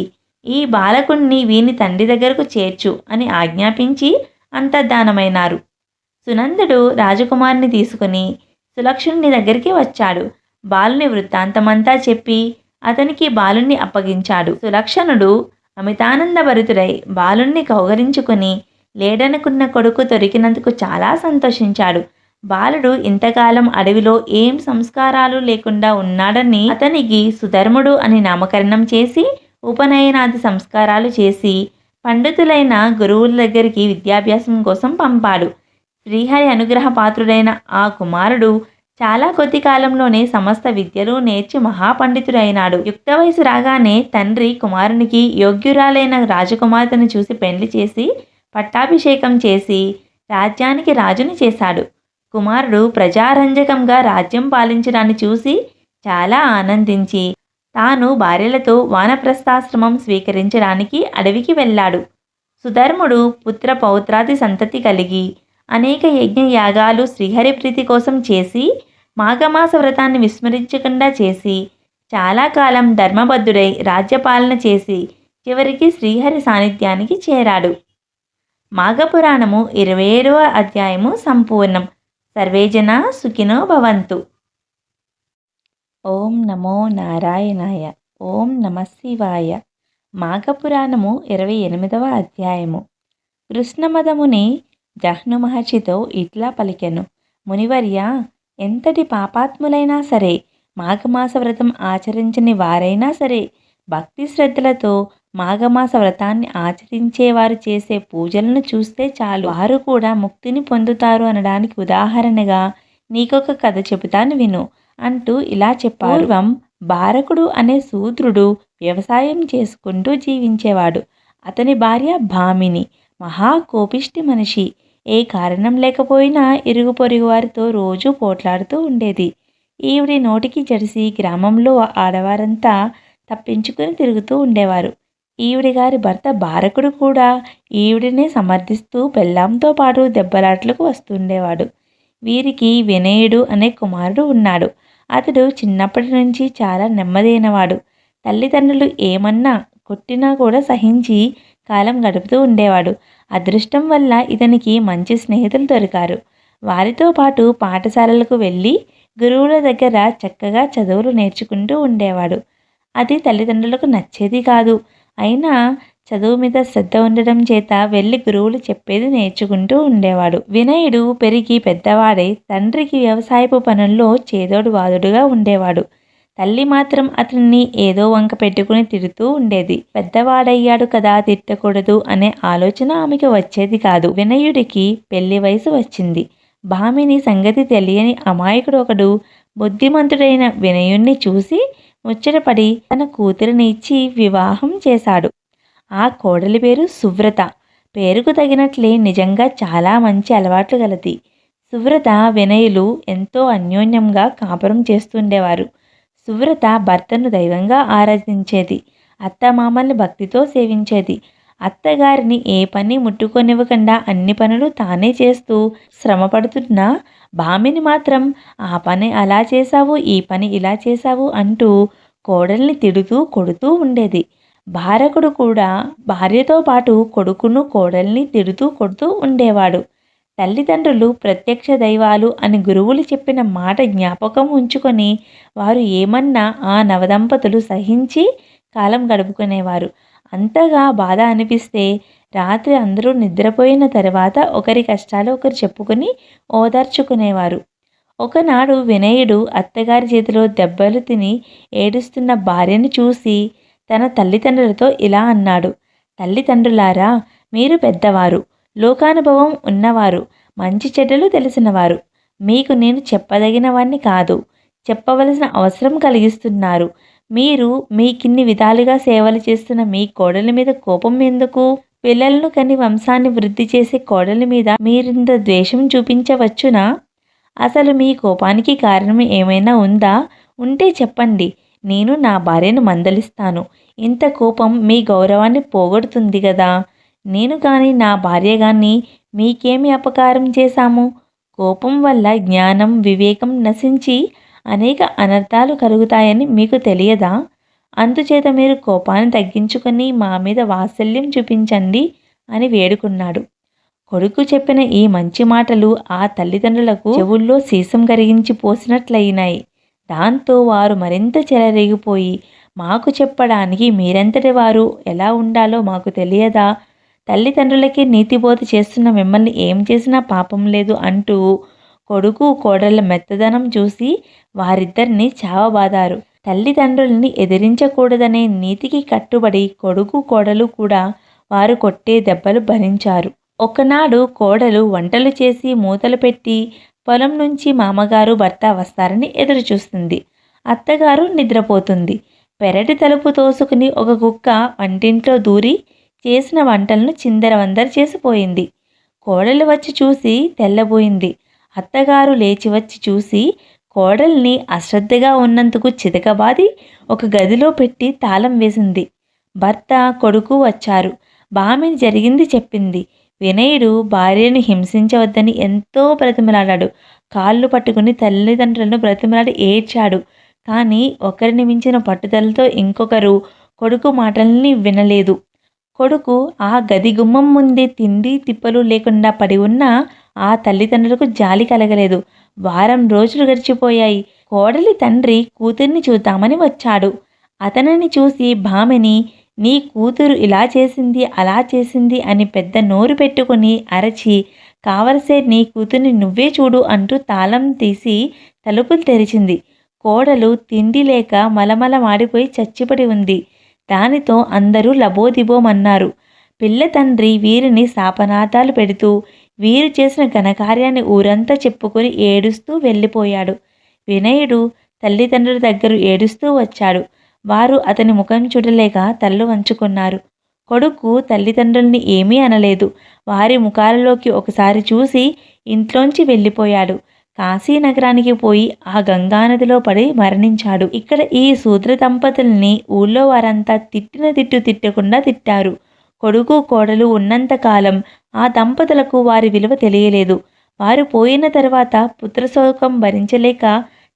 ఈ బాలకుణ్ణి వీని తండ్రి దగ్గరకు చేర్చు అని ఆజ్ఞాపించి అంతర్ధానమైనారు. సునందుడు రాజకుమారుని తీసుకుని సులక్షణుని దగ్గరికి వచ్చాడు. బాలుని వృత్తాంతమంతా చెప్పి అతనికి బాలుణ్ణి అప్పగించాడు. సులక్షణుడు అమితానందభరితుడై బాలుణ్ణి కౌగరించుకుని లేడనుకున్న కొడుకు దొరికినందుకు చాలా సంతోషించాడు. బాలుడు ఇంతకాలం అడవిలో ఏం సంస్కారాలు లేకుండా ఉన్నాడని అతనికి సుధర్ముడు అని నామకరణం చేసి ఉపనయనాది సంస్కారాలు చేసి పండితులైన గురువుల దగ్గరికి విద్యాభ్యాసం కోసం పంపాడు. శ్రీహరి అనుగ్రహ పాత్రుడైన ఆ కుమారుడు చాలా కొద్ది కాలంలోనే సమస్త విద్యలు నేర్చి మహాపండితుడైనాడు. యుక్త వయసు రాగానే తండ్రి కుమారునికి యోగ్యురాలైన రాజకుమార్తెను చూసి పెండ్లి చేసి పట్టాభిషేకం చేసి రాజ్యానికి రాజుని చేశాడు. కుమారుడు ప్రజారంజకంగా రాజ్యం పాలించడాన్ని చూసి చాలా ఆనందించి తాను భార్యలతో వానప్రస్థాశ్రమం స్వీకరించడానికి అడవికి వెళ్ళాడు. సుధర్ముడు పుత్ర పౌత్రాది సంతతి కలిగి అనేక యజ్ఞయాగాలు శ్రీహరి ప్రీతి కోసం చేసి మాఘమాస వ్రతాన్ని విస్మరించకుండా చేసి చాలా కాలం ధర్మబద్ధుడై రాజ్యపాలన చేసి చివరికి శ్రీహరి సాన్నిధ్యానికి చేరాడు. మాఘపురాణము 27వ అధ్యాయము సంపూర్ణం. సర్వేజన సుఖినో భవంతు. ఓం నమో నారాయణాయ. ఓం నమఃశివాయ. మాఘపురాణము 28వ అధ్యాయము. కృష్ణమదముని జహ్ను మహర్షితో ఇట్లా పలికెను. మునివర్య, ఎంతటి పాపాత్ములైనా సరే, మాఘమాస వ్రతం ఆచరించని వారైనా సరే, భక్తి శ్రద్ధలతో మాఘమాస వ్రతాన్ని ఆచరించేవారు చేసే పూజలను చూస్తే చాలు, వారు కూడా ముక్తిని పొందుతారు అనడానికి ఉదాహరణగా నీకొక కథ చెబుతాను విను అంటూ ఇలా చెప్పారు. పూర్వం బారకుడు అనే శూద్రుడు వ్యవసాయం చేసుకుంటూ జీవించేవాడు. అతని భార్య భామిని మహా కోపిష్టి మనిషి. ఏ కారణం లేకపోయినా ఇరుగు పొరుగు వారితో రోజూ పోట్లాడుతూ ఉండేది. ఈవిడి నోటికి జడిసి గ్రామంలో ఆడవారంతా తప్పించుకుని తిరుగుతూ ఉండేవారు. ఈవిడి గారి భర్త బారకుడు కూడా ఈవిడినే సమర్థిస్తూ పెళ్ళాంతో పాటు దెబ్బలాట్లకు వస్తుండేవాడు. వీరికి వినయుడు అనే కుమారుడు ఉన్నాడు. అతడు చిన్నప్పటి నుంచి చాలా నెమ్మదైనవాడు. తల్లిదండ్రులు ఏమన్నా కొట్టినా కూడా సహించి కాలం గడుపుతూ ఉండేవాడు. అదృష్టం వల్ల ఇతనికి మంచి స్నేహితులు దొరికారు. వారితో పాటు పాఠశాలలకు వెళ్ళి గురువుల దగ్గర చక్కగా చదువులు నేర్చుకుంటూ ఉండేవాడు. అది తల్లిదండ్రులకు నచ్చేది కాదు. అయినా చదువు మీద శ్రద్ధ ఉండడం చేత వెళ్ళి గురువులు చెప్పేది నేర్చుకుంటూ ఉండేవాడు. వినయుడు పెరిగి పెద్దవాడై తండ్రికి వ్యవసాయపు పనుల్లో చేదోడు వాదుడుగా ఉండేవాడు. తల్లి మాత్రం అతన్ని ఏదో వంక పెట్టుకుని తిడుతూ ఉండేది. పెద్దవాడయ్యాడు కదా, తిట్టకూడదు అనే ఆలోచన ఆమెకు వచ్చేది కాదు. వినయుడికి పెళ్లి వయసు వచ్చింది. భామిని సంగతి తెలియని అమాయకుడు ఒకడు బుద్ధిమంతుడైన వినయుణ్ణి చూసి ముచ్చటపడి తన కూతురిని ఇచ్చి వివాహం చేశాడు. ఆ కోడలి పేరు సువ్రత. పేరుకు తగినట్లే నిజంగా చాలా మంచి అలవాట్లు గలది. సువ్రత వినయులు ఎంతో అన్యోన్యంగా కాపురం చేస్తుండేవారు. సువ్రత భర్తను దైవంగా ఆరాధించేది. అత్తమామల్ని భక్తితో సేవించేది. అత్తగారిని ఏ పని ముట్టుకొనివ్వకుండా అన్ని పనులు తానే చేస్తూ శ్రమపడుతున్న భామిని మాత్రం ఆ పని అలా చేశావు, ఈ పని ఇలా చేశావు అంటూ కోడల్ని తిడుతూ కొడుతూ ఉండేది. భారకుడు కూడా భార్యతో పాటు కొడుకును కోడల్ని తిడుతూ కొడుతూ ఉండేవాడు. తల్లిదండ్రులు ప్రత్యక్ష దైవాలు అని గురువులు చెప్పిన మాట జ్ఞాపకం ఉంచుకొని వారు ఏమన్నా ఆ నవదంపతులు సహించి కాలం గడుపుకునేవారు. అంతగా బాధ అనిపిస్తే రాత్రి అందరూ నిద్రపోయిన తర్వాత ఒకరి కష్టాలు ఒకరు చెప్పుకొని ఓదార్చుకునేవారు. ఒకనాడు వినయుడు అత్తగారి చేతిలో దెబ్బలు తిని ఏడుస్తున్న భార్యను చూసి తన తల్లిదండ్రులతో ఇలా అన్నాడు. తల్లిదండ్రులారా, మీరు పెద్దవారు, లోకానుభవం ఉన్నవారు, మంచి చెడ్డలు తెలిసినవారు. మీకు నేను చెప్పదగిన వాణ్ణి కాదు, చెప్పవలసిన అవసరం కలిగిస్తున్నారు. మీరు మీకిన్ని విధాలుగా సేవలు చేస్తున్న మీ కోడలి మీద కోపం ఎందుకు? పిల్లలను కని వంశాన్ని వృద్ధి చేసే కోడలి మీద మీరింత ద్వేషం చూపించవచ్చునా? అసలు మీ కోపానికి కారణం ఏమైనా ఉందా? ఉంటే చెప్పండి, నేను నా భార్యను మందలిస్తాను. ఇంత కోపం మీ గౌరవాన్ని పోగొడుతుంది కదా. నేను కానీ నా భార్య కానీ మీకేమి అపకారం చేశాము? కోపం వల్ల జ్ఞానం, వివేకం నశించి అనేక అనర్థాలు కలుగుతాయని మీకు తెలియదా? అందుచేత మీరు కోపాన్ని తగ్గించుకొని మా మీద వాత్సల్యం చూపించండి అని వేడుకున్నాడు. కొడుకు చెప్పిన ఈ మంచి మాటలు ఆ తల్లిదండ్రులకు చెవుల్లో సీసం కరిగించి పోసినట్లయినాయి. దాంతో వారు మరింత చెలరేగిపోయి, మాకు చెప్పడానికి మీరెంతటి వారు, ఎలా ఉండాలో మాకు తెలియదా? తల్లిదండ్రులకి నీతిబోధ చేస్తున్న మిమ్మల్ని ఏం చేసినా పాపం లేదు అంటూ కొడుకు కోడళ్ళ మెత్తదనం చూసి వారిద్దరిని చావబాదారు. తల్లిదండ్రుల్ని ఎదిరించకూడదనే నీతికి కట్టుబడి కొడుకు కోడలు కూడా వారు కొట్టే దెబ్బలు భరించారు. ఒకనాడు కోడలు వంటలు చేసి మూతలు పెట్టి పొలం నుంచి మామగారు భర్త వస్తారని ఎదురుచూస్తుంది. అత్తగారు నిద్రపోతుంది. పెరటి తలుపు తోసుకుని ఒక కుక్క వంటింట్లో దూరి చేసిన వంటలను చిందరవందర చేసిపోయింది. కోడలు వచ్చి చూసి తెల్లబోయింది. అత్తగారు లేచి వచ్చి చూసి కోడల్ని అశ్రద్ధగా ఉన్నందుకు చితకబాది ఒక గదిలో పెట్టి తాళం వేసింది. భర్త కొడుకు వచ్చారు. భామిని జరిగింది చెప్పింది. వినయుడు భార్యను హింసించవద్దని ఎంతో బ్రతిమలాడాడు. కాళ్ళు పట్టుకుని తల్లిదండ్రులను బ్రతిమలాడి ఏడ్చాడు. కానీ ఒకరిని మించిన పట్టుదలతో ఇంకొకరు కొడుకు మాటల్ని వినలేదు. కొడుకు ఆ గది గుమ్మం ముందే తిండి తిప్పలు లేకుండా పడి ఉన్న ఆ తల్లిదండ్రులకు జాలి కలగలేదు. వారం రోజులు గడిచిపోయాయి. కోడలి తండ్రి కూతుర్ని చూద్దామని వచ్చాడు. అతనిని చూసి భామిని, నీ కూతురు ఇలా చేసింది, అలా చేసింది అని పెద్ద నోరు పెట్టుకుని అరచి, కావలసే నీ కూతుర్ని నువ్వే చూడు అంటూ తాళం తీసి తలుపులు తెరిచింది. కోడలు తిండి లేక మలమల మాడిపోయి చచ్చిపడి ఉంది. దానితో అందరూ లబోదిబోమన్నారు. పిల్ల తండ్రి వీరిని శాపనార్థాలు పెడుతూ వీరు చేసిన ఘనకార్యాన్ని ఊరంతా చెప్పుకొని ఏడుస్తూ వెళ్ళిపోయాడు. వినయుడు తల్లిదండ్రుల దగ్గర ఏడుస్తూ వచ్చాడు. వారు అతని ముఖం చూడలేక తల్లు వంచుకున్నారు. కొడుకు తల్లిదండ్రుల్ని ఏమీ అనలేదు. వారి ముఖాలలోకి ఒకసారి చూసి ఇంట్లోంచి వెళ్ళిపోయాడు. కాశీనగరానికి పోయి ఆ గంగానదిలో పడి మరణించాడు. ఇక్కడ ఈ శూద్ర దంపతుల్ని ఊళ్ళో వారంతా తిట్టిన తిట్టు తిట్టకుండా తిట్టారు. కొడుకు కోడలు ఉన్నంత కాలం ఆ దంపతులకు వారి విలువ తెలియలేదు. వారు పోయిన తర్వాత పుత్రశోకం భరించలేక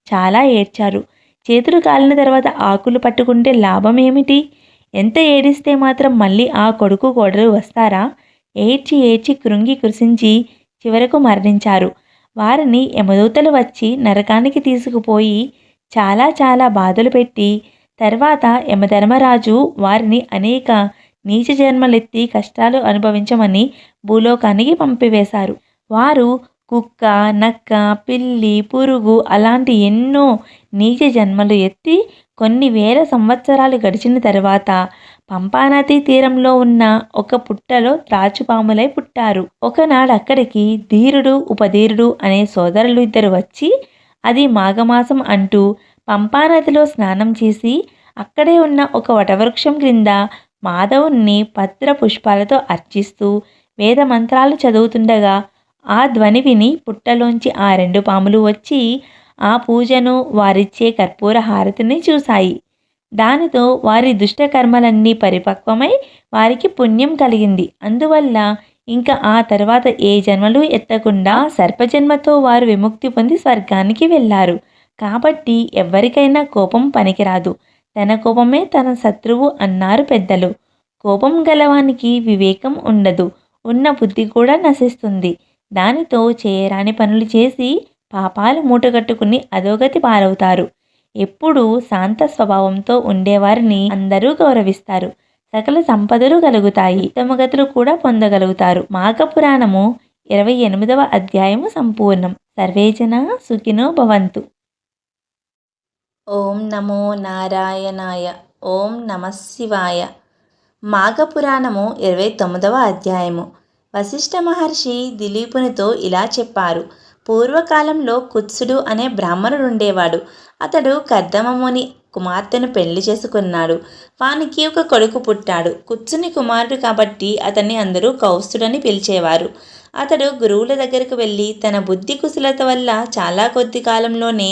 చాలా ఏడ్చారు. చేతులు కాలిన తర్వాత ఆకులు పట్టుకుంటే లాభం ఏమిటి? ఎంత ఏడిస్తే మాత్రం మళ్ళీ ఆ కొడుకు కోడలు వస్తారా? ఏడ్చి ఏడ్చి కృంగి కృశించి చివరకు మరణించారు. వారిని యమదూతలు వచ్చి నరకానికి తీసుకుపోయి చాలా చాలా బాధలు పెట్టి తర్వాత యమధర్మరాజు వారిని అనేక నీచ జన్మలెత్తి కష్టాలు అనుభవించమని భూలోకానికి పంపివేశారు. వారు కుక్క, నక్క, పిల్లి, పురుగు అలాంటి ఎన్నో నీచ జన్మలు ఎత్తి కొన్ని వేల సంవత్సరాలు గడిచిన తర్వాత పంపానదీ తీరంలో ఉన్న ఒక పుట్టలో త్రాచుపాములై పుట్టారు. ఒకనాడు అక్కడికి ధీరుడు, ఉపధీరుడు అనే సోదరులు ఇద్దరు వచ్చి అది మాఘమాసం అంటూ పంపానదిలో స్నానం చేసి అక్కడే ఉన్న ఒక వటవృక్షం క్రింద మాధవుణ్ణి పత్ర పుష్పాలతో అర్చిస్తూ వేద మంత్రాలు చదువుతుండగా ఆ ధ్వని విని పుట్టలోంచి ఆ రెండు పాములు వచ్చి ఆ పూజను వారిచ్చే కర్పూర హారతిని చూశాయి. దానితో వారి దుష్టకర్మలన్నీ పరిపక్వమై వారికి పుణ్యం కలిగింది. అందువల్ల ఇంకా ఆ తర్వాత ఏ జన్మలు ఎత్తకుండా సర్పజన్మతో వారు విముక్తి పొంది స్వర్గానికి వెళ్ళారు. కాబట్టి ఎవరికైనా కోపం పనికిరాదు. తన కోపమే తన శత్రువు అన్నారు పెద్దలు. కోపం గలవానికి వివేకం ఉండదు. ఉన్న బుద్ధి కూడా నశిస్తుంది. దానితో చేయరాని పనులు చేసి పాపాలు మూటగట్టుకుని అధోగతి పాలవుతారు. ఎప్పుడూ శాంత స్వభావంతో ఉండేవారిని అందరూ గౌరవిస్తారు. సకల సంపదలు కలుగుతాయి. ఉత్తమగతులు కూడా పొందగలుగుతారు. మాఘపురాణము 28వ అధ్యాయము సంపూర్ణం. సర్వేజన సుఖినో భవంతు. ఓం నమో నారాయణాయ. ఓం నమః శివాయ. మాఘపురాణము 29వ అధ్యాయము. వశిష్ఠ మహర్షి దిలీపునితో ఇలా చెప్పారు. పూర్వకాలంలో కుత్సుడు అనే బ్రాహ్మణుడుండేవాడు. అతడు కర్దమముని కుమార్తెను పెళ్లి చేసుకున్నాడు. వానికి ఒక కొడుకు పుట్టాడు. కుత్సుని కుమారుడు కాబట్టి అతన్ని అందరూ కౌస్తుడని పిలిచేవారు. అతడు గురువుల దగ్గరకు వెళ్ళి తన బుద్ధి కుశలత వల్ల చాలా కొద్ది కాలంలోనే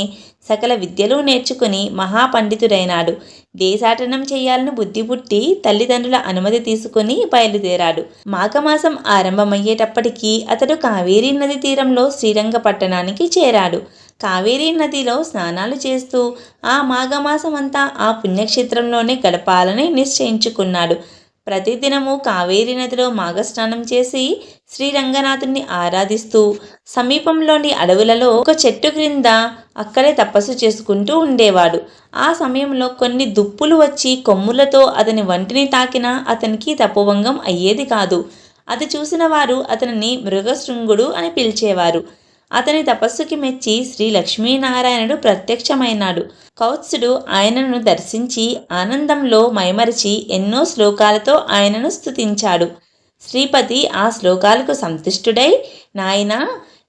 సకల విద్యలు నేర్చుకుని మహాపండితుడైనాడు. దేశాటనం చేయాలని బుద్ధి పుట్టి తల్లిదండ్రుల అనుమతి తీసుకుని బయలుదేరాడు. మాఘమాసం ఆరంభమయ్యేటప్పటికీ అతడు కావేరీ నది తీరంలో శ్రీరంగపట్టణానికి చేరాడు. కావేరీ నదిలో స్నానాలు చేస్తూ ఆ మాఘమాసమంతా ఆ పుణ్యక్షేత్రంలోనే గడపాలని నిశ్చయించుకున్నాడు. ప్రతిదినము కావేరీ నదిలో మాఘస్నానం చేసి శ్రీరంగనాథుని ఆరాధిస్తూ సమీపంలోని అడవులలో ఒక చెట్టు క్రింద అక్కడే తపస్సు చేసుకుంటూ ఉండేవాడు. ఆ సమయంలో కొన్ని దుప్పులు వచ్చి కొమ్ములతో అతని వంటిని తాకినా అతనికి తపోభంగం అయ్యేది కాదు. అది చూసిన వారు అతనిని మృగశృంగుడు అని పిలిచేవారు. అతని తపస్సుకి మెచ్చి శ్రీ లక్ష్మీనారాయణుడు ప్రత్యక్షమైనాడు. కౌత్సుడు ఆయనను దర్శించి ఆనందంలో మైమరిచి ఎన్నో శ్లోకాలతో ఆయనను స్తుతించాడు. శ్రీపతి ఆ శ్లోకాలకు సంతుష్టుడై, నాయనా,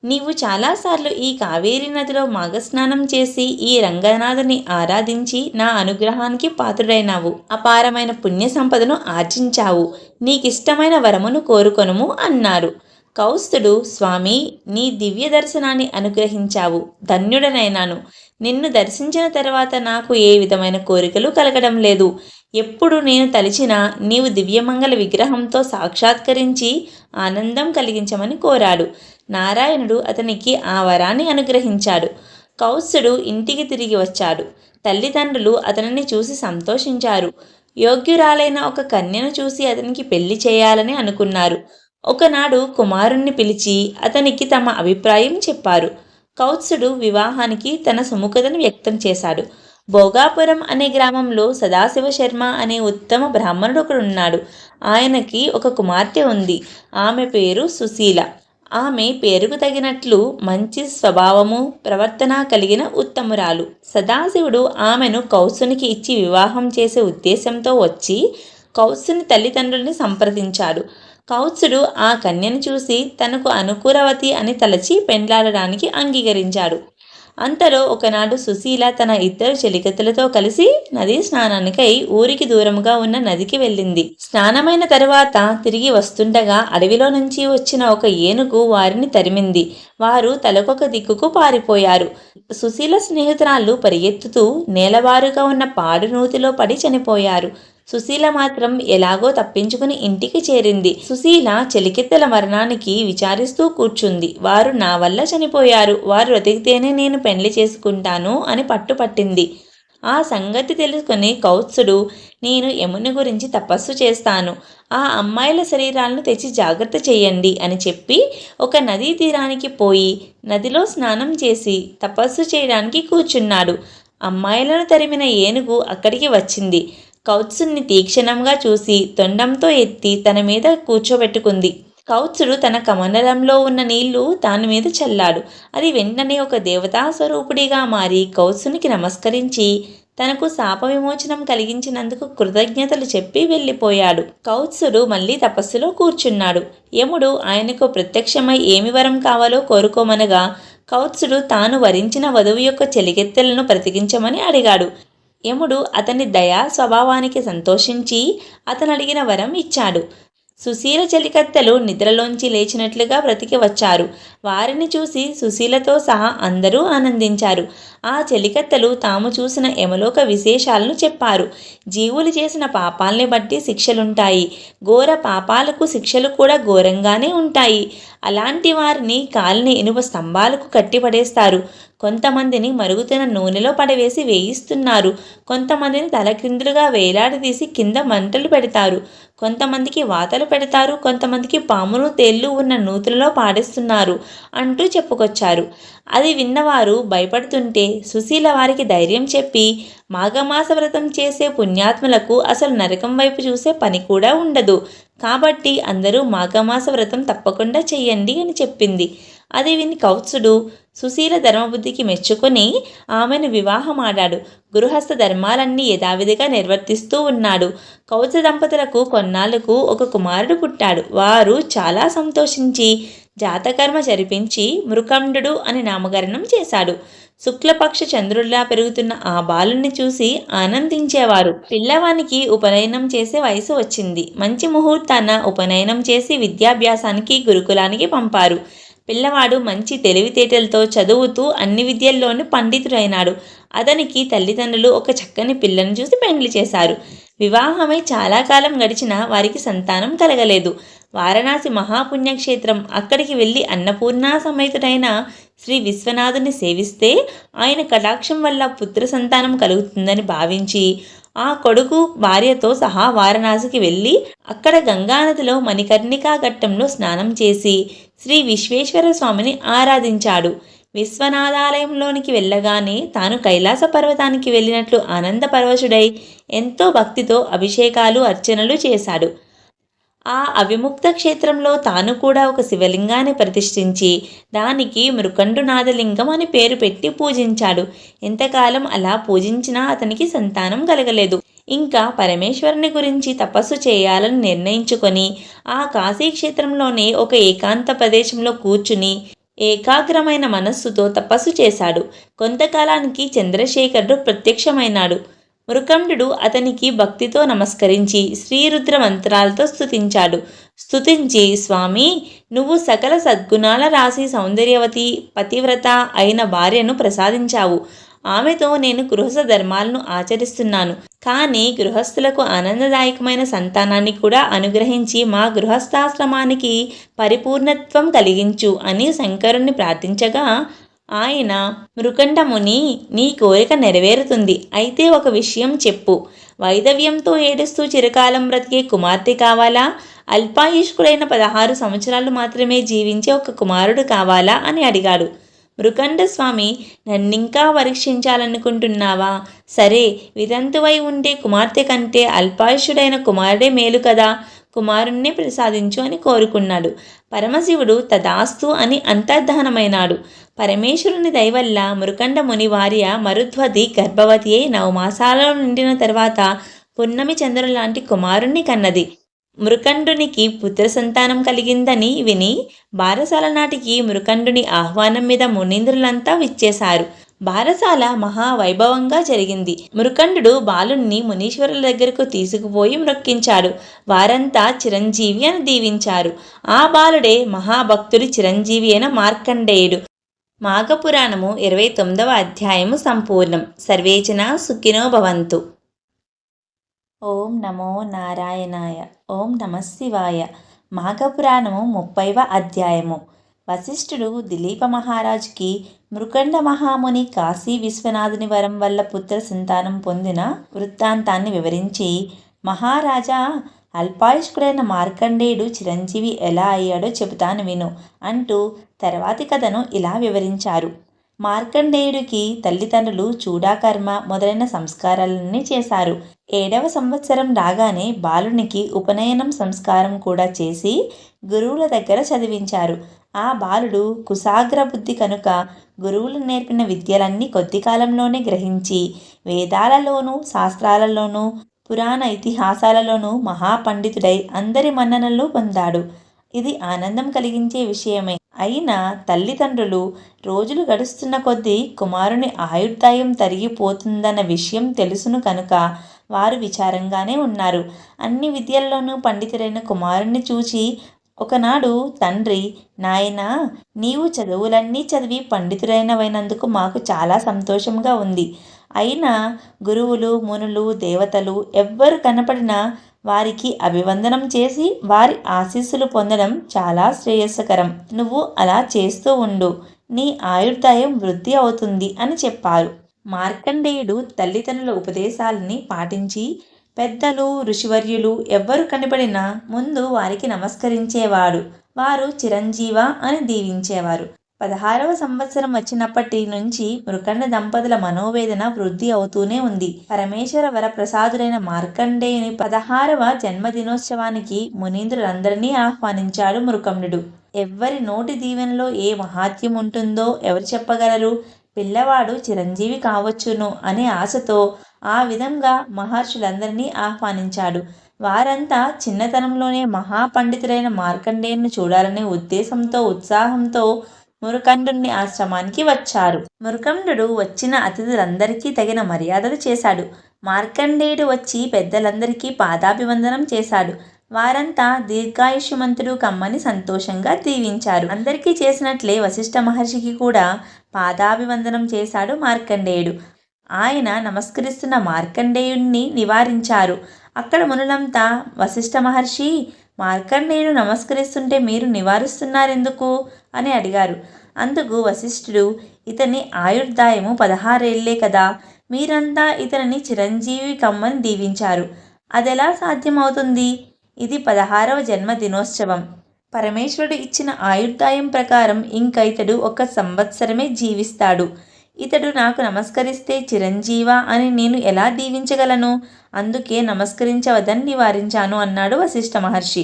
నీవు చాలాసార్లు ఈ కావేరీ నదిలో మాఘస్నానం చేసి ఈ రంగనాథుని ఆరాధించి నా అనుగ్రహానికి పాత్రుడైనావు. అపారమైన పుణ్య సంపదను ఆర్జించావు. నీకిష్టమైన వరమును కోరుకొనుము అన్నారు. కౌస్తుడు, స్వామి, నీ దివ్య దర్శనాన్ని అనుగ్రహించావు. ధన్యుడనైనాను. నిన్ను దర్శించిన తర్వాత నాకు ఏ విధమైన కోరికలు కలగడం లేదు. ఎప్పుడు నేను తలిచినా నీవు దివ్యమంగళ విగ్రహంతో సాక్షాత్కరించి ఆనందం కలిగించమని కోరాడు. నారాయణుడు అతనికి ఆ వరాన్ని అనుగ్రహించాడు. కౌత్సుడు ఇంటికి తిరిగి వచ్చాడు. తల్లిదండ్రులు అతనిని చూసి సంతోషించారు. యోగ్యురాలైన ఒక కన్యను చూసి అతనికి పెళ్లి చేయాలని అనుకున్నారు. ఒకనాడు కుమారుణ్ణి పిలిచి అతనికి తమ అభిప్రాయం చెప్పారు. కౌత్సుడు వివాహానికి తన సుముఖతను వ్యక్తం చేశాడు. భోగాపురం అనే గ్రామంలో సదాశివ శర్మ అనే ఉత్తమ బ్రాహ్మణుడు ఒకడున్నాడు. ఆయనకి ఒక కుమార్తె ఉంది. ఆమె పేరు సుశీల. ఆమె పేరుకు తగినట్లు మంచి స్వభావము, ప్రవర్తన కలిగిన ఉత్తమురాలు. సదాశివుడు ఆమెను కౌత్సునికి ఇచ్చి వివాహం చేసే ఉద్దేశంతో వచ్చి కౌత్సుని తల్లిదండ్రుల్ని సంప్రదించాడు. కౌత్సుడు ఆ కన్యను చూసి తనకు అనుకూలవతి అని తలచి పెండ్లాడడానికి అంగీకరించాడు. అంతలో ఒకనాడు సుశీల తన ఇద్దరు చెలికత్తెలతో కలిసి నదీ స్నానానికై ఊరికి దూరముగా ఉన్న నదికి వెళ్ళింది. స్నానమైన తరువాత తిరిగి వస్తుండగా అడవిలో నుంచి వచ్చిన ఒక ఏనుగు వారిని తరిమింది. వారు తలకొక దిక్కుకు పారిపోయారు. సుశీల స్నేహితురాళ్ళు పరిగెత్తుతూ నేలవారుగా ఉన్న పాడు నూతిలో పడి చనిపోయారు. సుశీల మాత్రం ఎలాగో తప్పించుకుని ఇంటికి చేరింది. సుశీల చెలికెత్తెల మరణానికి విచారిస్తూ కూర్చుంది. వారు నా వల్ల చనిపోయారు, వారు బ్రతికితేనే నేను పెళ్లి చేసుకుంటాను అని పట్టుపట్టింది. ఆ సంగతి తెలుసుకుని కౌత్సుడు, నేను యముని గురించి తపస్సు చేస్తాను, ఆ అమ్మాయిల శరీరాలను తెచ్చి జాగ్రత్త చేయండి అని చెప్పి ఒక నదీ తీరానికి పోయి నదిలో స్నానం చేసి తపస్సు చేయడానికి కూర్చున్నాడు. అమ్మాయిలను తరిమిన ఏనుగు అక్కడికి వచ్చింది. కౌత్సుని తీక్షణంగా చూసి తొండంతో ఎత్తి తన మీద కూర్చోబెట్టుకుంది. కౌత్సుడు తన కమండలంలో ఉన్న నీళ్లు దాని మీద చల్లాడు. అది వెంటనే ఒక దేవతా స్వరూపుడిగా మారి కౌత్సునికి నమస్కరించి తనకు శాప విమోచనం కలిగించినందుకు కృతజ్ఞతలు చెప్పి వెళ్ళిపోయాడు. కౌత్సుడు మళ్ళీ తపస్సులో కూర్చున్నాడు. యముడు ఆయనకు ప్రత్యక్షమై ఏమి వరం కావాలో కోరుకోమనగా కౌత్సుడు తాను వరించిన వధువు యొక్క చెలికెత్తెలను బ్రతికించమని అడిగాడు. యముడు అతని దయా స్వభావానికి సంతోషించి అతను అడిగిన వరం ఇచ్చాడు. సుశీల చెలికత్తెలు నిద్రలోంచి లేచినట్లుగా బ్రతికి వచ్చారు. వారిని చూసి సుశీలతో సహా అందరూ ఆనందించారు. ఆ చెలికత్తెలు తాము చూసిన యమలోక విశేషాలను చెప్పారు. జీవులు చేసిన పాపాల్ని బట్టి శిక్షలుంటాయి, ఘోర పాపాలకు శిక్షలు కూడా ఘోరంగానే ఉంటాయి. అలాంటి వారిని కాలిని ఇనుప స్తంభాలకు కట్టిపడేస్తారు. కొంతమందిని మరుగుతున్న నూనెలో పడవేసి వేయిస్తున్నారు. కొంతమందిని తలక్రిందులుగా వేలాడదీసి కింద మంటలు పెడతారు. కొంతమందికి వాతలు పెడతారు. కొంతమందికి పాములు తేళ్లు ఉన్న నూతులలో పాడేస్తున్నారు అంటూ చెప్పుకొచ్చారు. అది విన్నవారు భయపడుతుంటే సుశీల వారికి ధైర్యం చెప్పి మాఘమాస వ్రతం చేసే పుణ్యాత్ములకు అసలు నరకం వైపు చూసే పని కూడా ఉండదు, కాబట్టి అందరూ మాఘమాస వ్రతం తప్పకుండా చెయ్యండి అని చెప్పింది. అది విని కౌత్సుడు సుశీల ధర్మబుద్ధికి మెచ్చుకొని ఆమెను వివాహమాడాడు. గృహస్థ ధర్మాలన్నీ యథావిధిగా నిర్వర్తిస్తూ ఉన్నాడు. కౌత్స దంపతులకు కొన్నాళ్లకు ఒక కుమారుడు పుట్టాడు. వారు చాలా సంతోషించి జాతకర్మ జరిపించి మృకండు అని నామకరణం చేశాడు. శుక్లపక్ష చంద్రుడిలా పెరుగుతున్న ఆ బాలుని చూసి ఆనందించేవారు. పిల్లవానికి ఉపనయనం చేసే వయసు వచ్చింది. మంచి ముహూర్తాన ఉపనయనం చేసి విద్యాభ్యాసానికి గురుకులానికి పంపారు. పిల్లవాడు మంచి తెలివితేటలతో చదువుతూ అన్ని విద్యల్లోనూ పండితుడైనాడు. అతనికి తల్లిదండ్రులు ఒక చక్కని పిల్లను చూసి పెండ్లి చేశారు. వివాహమై చాలా కాలం గడిచినా వారికి సంతానం కలగలేదు. వారణాసి మహాపుణ్యక్షేత్రం, అక్కడికి వెళ్ళి అన్నపూర్ణా సమేతుడైన శ్రీ విశ్వనాథుని సేవిస్తే ఆయన కటాక్షం వల్ల పుత్ర సంతానం కలుగుతుందని భావించి ఆ కొడుకు భార్యతో సహా వారణాసికి వెళ్ళి అక్కడ గంగానదిలో మణికర్ణికా ఘట్టంలో స్నానం చేసి శ్రీ విశ్వేశ్వర స్వామిని ఆరాధించాడు. విశ్వనాథాలయంలోనికి వెళ్ళగానే తాను కైలాస పర్వతానికి వెళ్ళినట్లు ఆనందపరవశుడై ఎంతో భక్తితో అభిషేకాలు అర్చనలు చేశాడు. ఆ అవిముక్త క్షేత్రంలో తాను కూడా ఒక శివలింగాన్ని ప్రతిష్ఠించి దానికి మృకండునాథలింగం అని పేరు పెట్టి పూజించాడు. ఎంతకాలం అలా పూజించినా అతనికి సంతానం కలగలేదు. ఇంకా పరమేశ్వరుని గురించి తపస్సు చేయాలని నిర్ణయించుకొని ఆ కాశీక్షేత్రంలోనే ఒక ఏకాంత ప్రదేశంలో కూర్చుని ఏకాగ్రమైన మనస్సుతో తపస్సు చేశాడు. కొంతకాలానికి చంద్రశేఖరుడు ప్రత్యక్షమైనాడు. మృకండు అతనికి భక్తితో నమస్కరించి శ్రీరుద్ర మంత్రాలతో స్తుతించి స్వామి, నువ్వు సకల సద్గుణాల రాశి సౌందర్యవతి పతివ్రత అయిన భార్యను ప్రసాదించావు. ఆమెతో నేను గృహస్థ ధర్మాలను ఆచరిస్తున్నాను. కానీ గృహస్థులకు ఆనందదాయకమైన సంతానాన్ని కూడా అనుగ్రహించి మా గృహస్థాశ్రమానికి పరిపూర్ణత్వం కలిగించు అని శంకరుణ్ణి ప్రార్థించగా ఆయన, మృకండముని, నీ కోరిక నెరవేరుతుంది. అయితే ఒక విషయం చెప్పు. వైధవ్యంతో ఏడుస్తూ చిరకాలం బ్రతికే కుమార్తె కావాలా, అల్పాయుష్కుడైన 16 సంవత్సరాలు మాత్రమే జీవించే ఒక కుమారుడు కావాలా అని అడిగాడు. మృకండ స్వామి, నన్నింకా పరీక్షించాలనుకుంటున్నావా? సరే, వితంతువై ఉండే కుమార్తె కంటే అల్పాయుషుడైన కుమారుడే మేలు కదా, కుమారుణ్ణి ప్రసాదించు అని కోరుకున్నాడు. పరమశివుడు తదాస్తు అని అంతర్ధానమైనాడు. పరమేశ్వరుని దయవల్ల మృకండ ముని భార్య మరుధ్వతి గర్భవతి అయి 9 మాసాలలో నిండిన తర్వాత పున్నమి చంద్రుల లాంటి కుమారుణ్ణి కన్నది. మృకండునికి పుత్ర సంతానం కలిగిందని విని బారసాల నాటికి మృకండుని ఆహ్వానం మీద మునీంద్రులంతా విచ్చేశారు. బారసాల మహావైభవంగా జరిగింది. మృకండు బాలుణ్ణి మునీశ్వరుల దగ్గరకు తీసుకుపోయి మ్రొక్కించాడు. వారంతా చిరంజీవి అని దీవించారు. ఆ బాలుడే మహాభక్తుడి చిరంజీవి అయిన మార్కండేయుడు. మాఘపురాణము 29వ అధ్యాయము సంపూర్ణం. సర్వేజన సుఖినో భవంతు. ఓం నమో నారాయణాయ. ఓం నమఃశివాయ. మాఘపురాణము 30వ అధ్యాయము. వశిష్ఠుడు దిలీప మహారాజుకి మృకండ మహాముని కాశీ విశ్వనాథుని వరం వల్ల పుత్ర సంతానం పొందిన వృత్తాంతాన్ని వివరించి, మహారాజా, అల్పాయుష్కుడైన మార్కండేయుడు చిరంజీవి ఎలా అయ్యాడో చెబుతాను విను అంటూ తర్వాతి కథను ఇలా వివరించారు. మార్కండేయుడికి తల్లిదండ్రులు చూడాకర్మ మొదలైన సంస్కారాలన్నీ చేశారు. 7వ సంవత్సరం రాగానే బాలునికి ఉపనయనం సంస్కారం కూడా చేసి గురువుల దగ్గర చదివించారు. ఆ బాలుడు కుశాగ్ర బుద్ధి కనుక గురువులు నేర్పిన విద్యలన్నీ కొద్ది కాలంలోనే గ్రహించి వేదాలలోనూ శాస్త్రాలలోనూ పురాణ ఇతిహాసాలలోనూ మహాపండితుడై అందరి మన్ననలు పొందాడు. ఇది ఆనందం కలిగించే విషయమే. అయినా తల్లిదండ్రులు రోజులు గడుస్తున్న కొద్దీ కుమారుని ఆయుర్దాయం తరిగిపోతుందన్న విషయం తెలుసును కనుక వారు విచారంగానే ఉన్నారు. అన్ని విద్యల్లోనూ పండితుడైన కుమారుణ్ణి చూచి ఒకనాడు తండ్రి, నాయనా, నీవు చదువులన్నీ చదివి పండితుడైనవైనందుకు మాకు చాలా సంతోషంగా ఉంది. అయినా గురువులు, మునులు, దేవతలు ఎవ్వరు కనపడినా వారికి అభివందనం చేసి వారి ఆశీస్సులు పొందడం చాలా శ్రేయస్కరం. నువ్వు అలా చేస్తూ ఉండు, నీ ఆయుర్దాయం వృద్ధి అవుతుంది అని చెప్పారు. మార్కండేయుడు తల్లిదండ్రుల ఉపదేశాలని పాటించి పెద్దలు, ఋషివర్యులు ఎవ్వరు కనబడినా ముందు వారికి నమస్కరించేవాడు. వారు చిరంజీవ అని దీవించేవారు. 16వ సంవత్సరం వచ్చినప్పటి నుంచి మృకండ దంపతుల మనోవేదన వృద్ధి అవుతూనే ఉంది. పరమేశ్వర వరప్రసాదుడైన మార్కండేయుని 16వ జన్మదినోత్సవానికి మునీంద్రులందరినీ ఆహ్వానించాడు మృకండు. ఎవ్వరి నోటి దీవెనలో ఏ మహాత్యం ఉంటుందో ఎవరు చెప్పగలరు? పిల్లవాడు చిరంజీవి కావచ్చును అనే ఆశతో ఆ విధంగా మహర్షులందరినీ ఆహ్వానించాడు. వారంతా చిన్నతనంలోనే మహాపండితుడైన మార్కండేయుని చూడాలనే ఉద్దేశంతో ఉత్సాహంతో మురకండుని ఆశ్రమానికి వచ్చారు. మురకండు వచ్చిన అతిథులందరికీ తగిన మర్యాదలు చేశాడు. మార్కండేయుడు వచ్చి పెద్దలందరికీ పాదాభివందనం చేశాడు. వారంతా దీర్ఘాయుష్యమంతుడు కమ్మని సంతోషంగా దీవించారు. అందరికీ చేసినట్లే వశిష్ఠ మహర్షికి కూడా పాదాభివందనం చేశాడు మార్కండేయుడు. ఆయన నమస్కరిస్తున్న మార్కండేయుణ్ణి నివారించారు. అక్కడ మునులంతా, వశిష్ఠ మహర్షి, మార్కండేయుడు నమస్కరిస్తుంటే మీరు నివారిస్తున్నారెందుకు అని అడిగారు. అందుకు వశిష్ఠుడు, ఇతని ఆయుర్దాయము 16 ఏళ్లే కదా, మీరంతా ఇతనిని చిరంజీవి కమ్మని దీవించారు. అదెలా సాధ్యమవుతుంది? ఇది 16వ జన్మదినోత్సవం. పరమేశ్వరుడు ఇచ్చిన ఆయుర్దాయం ప్రకారం ఇంక ఇతడు 1 సంవత్సరమే జీవిస్తాడు. ఇతడు నాకు నమస్కరిస్తే చిరంజీవా అని నేను ఎలా దీవించగలను? అందుకే నమస్కరించవద్దని నివారించాను అన్నాడు వశిష్ఠ మహర్షి.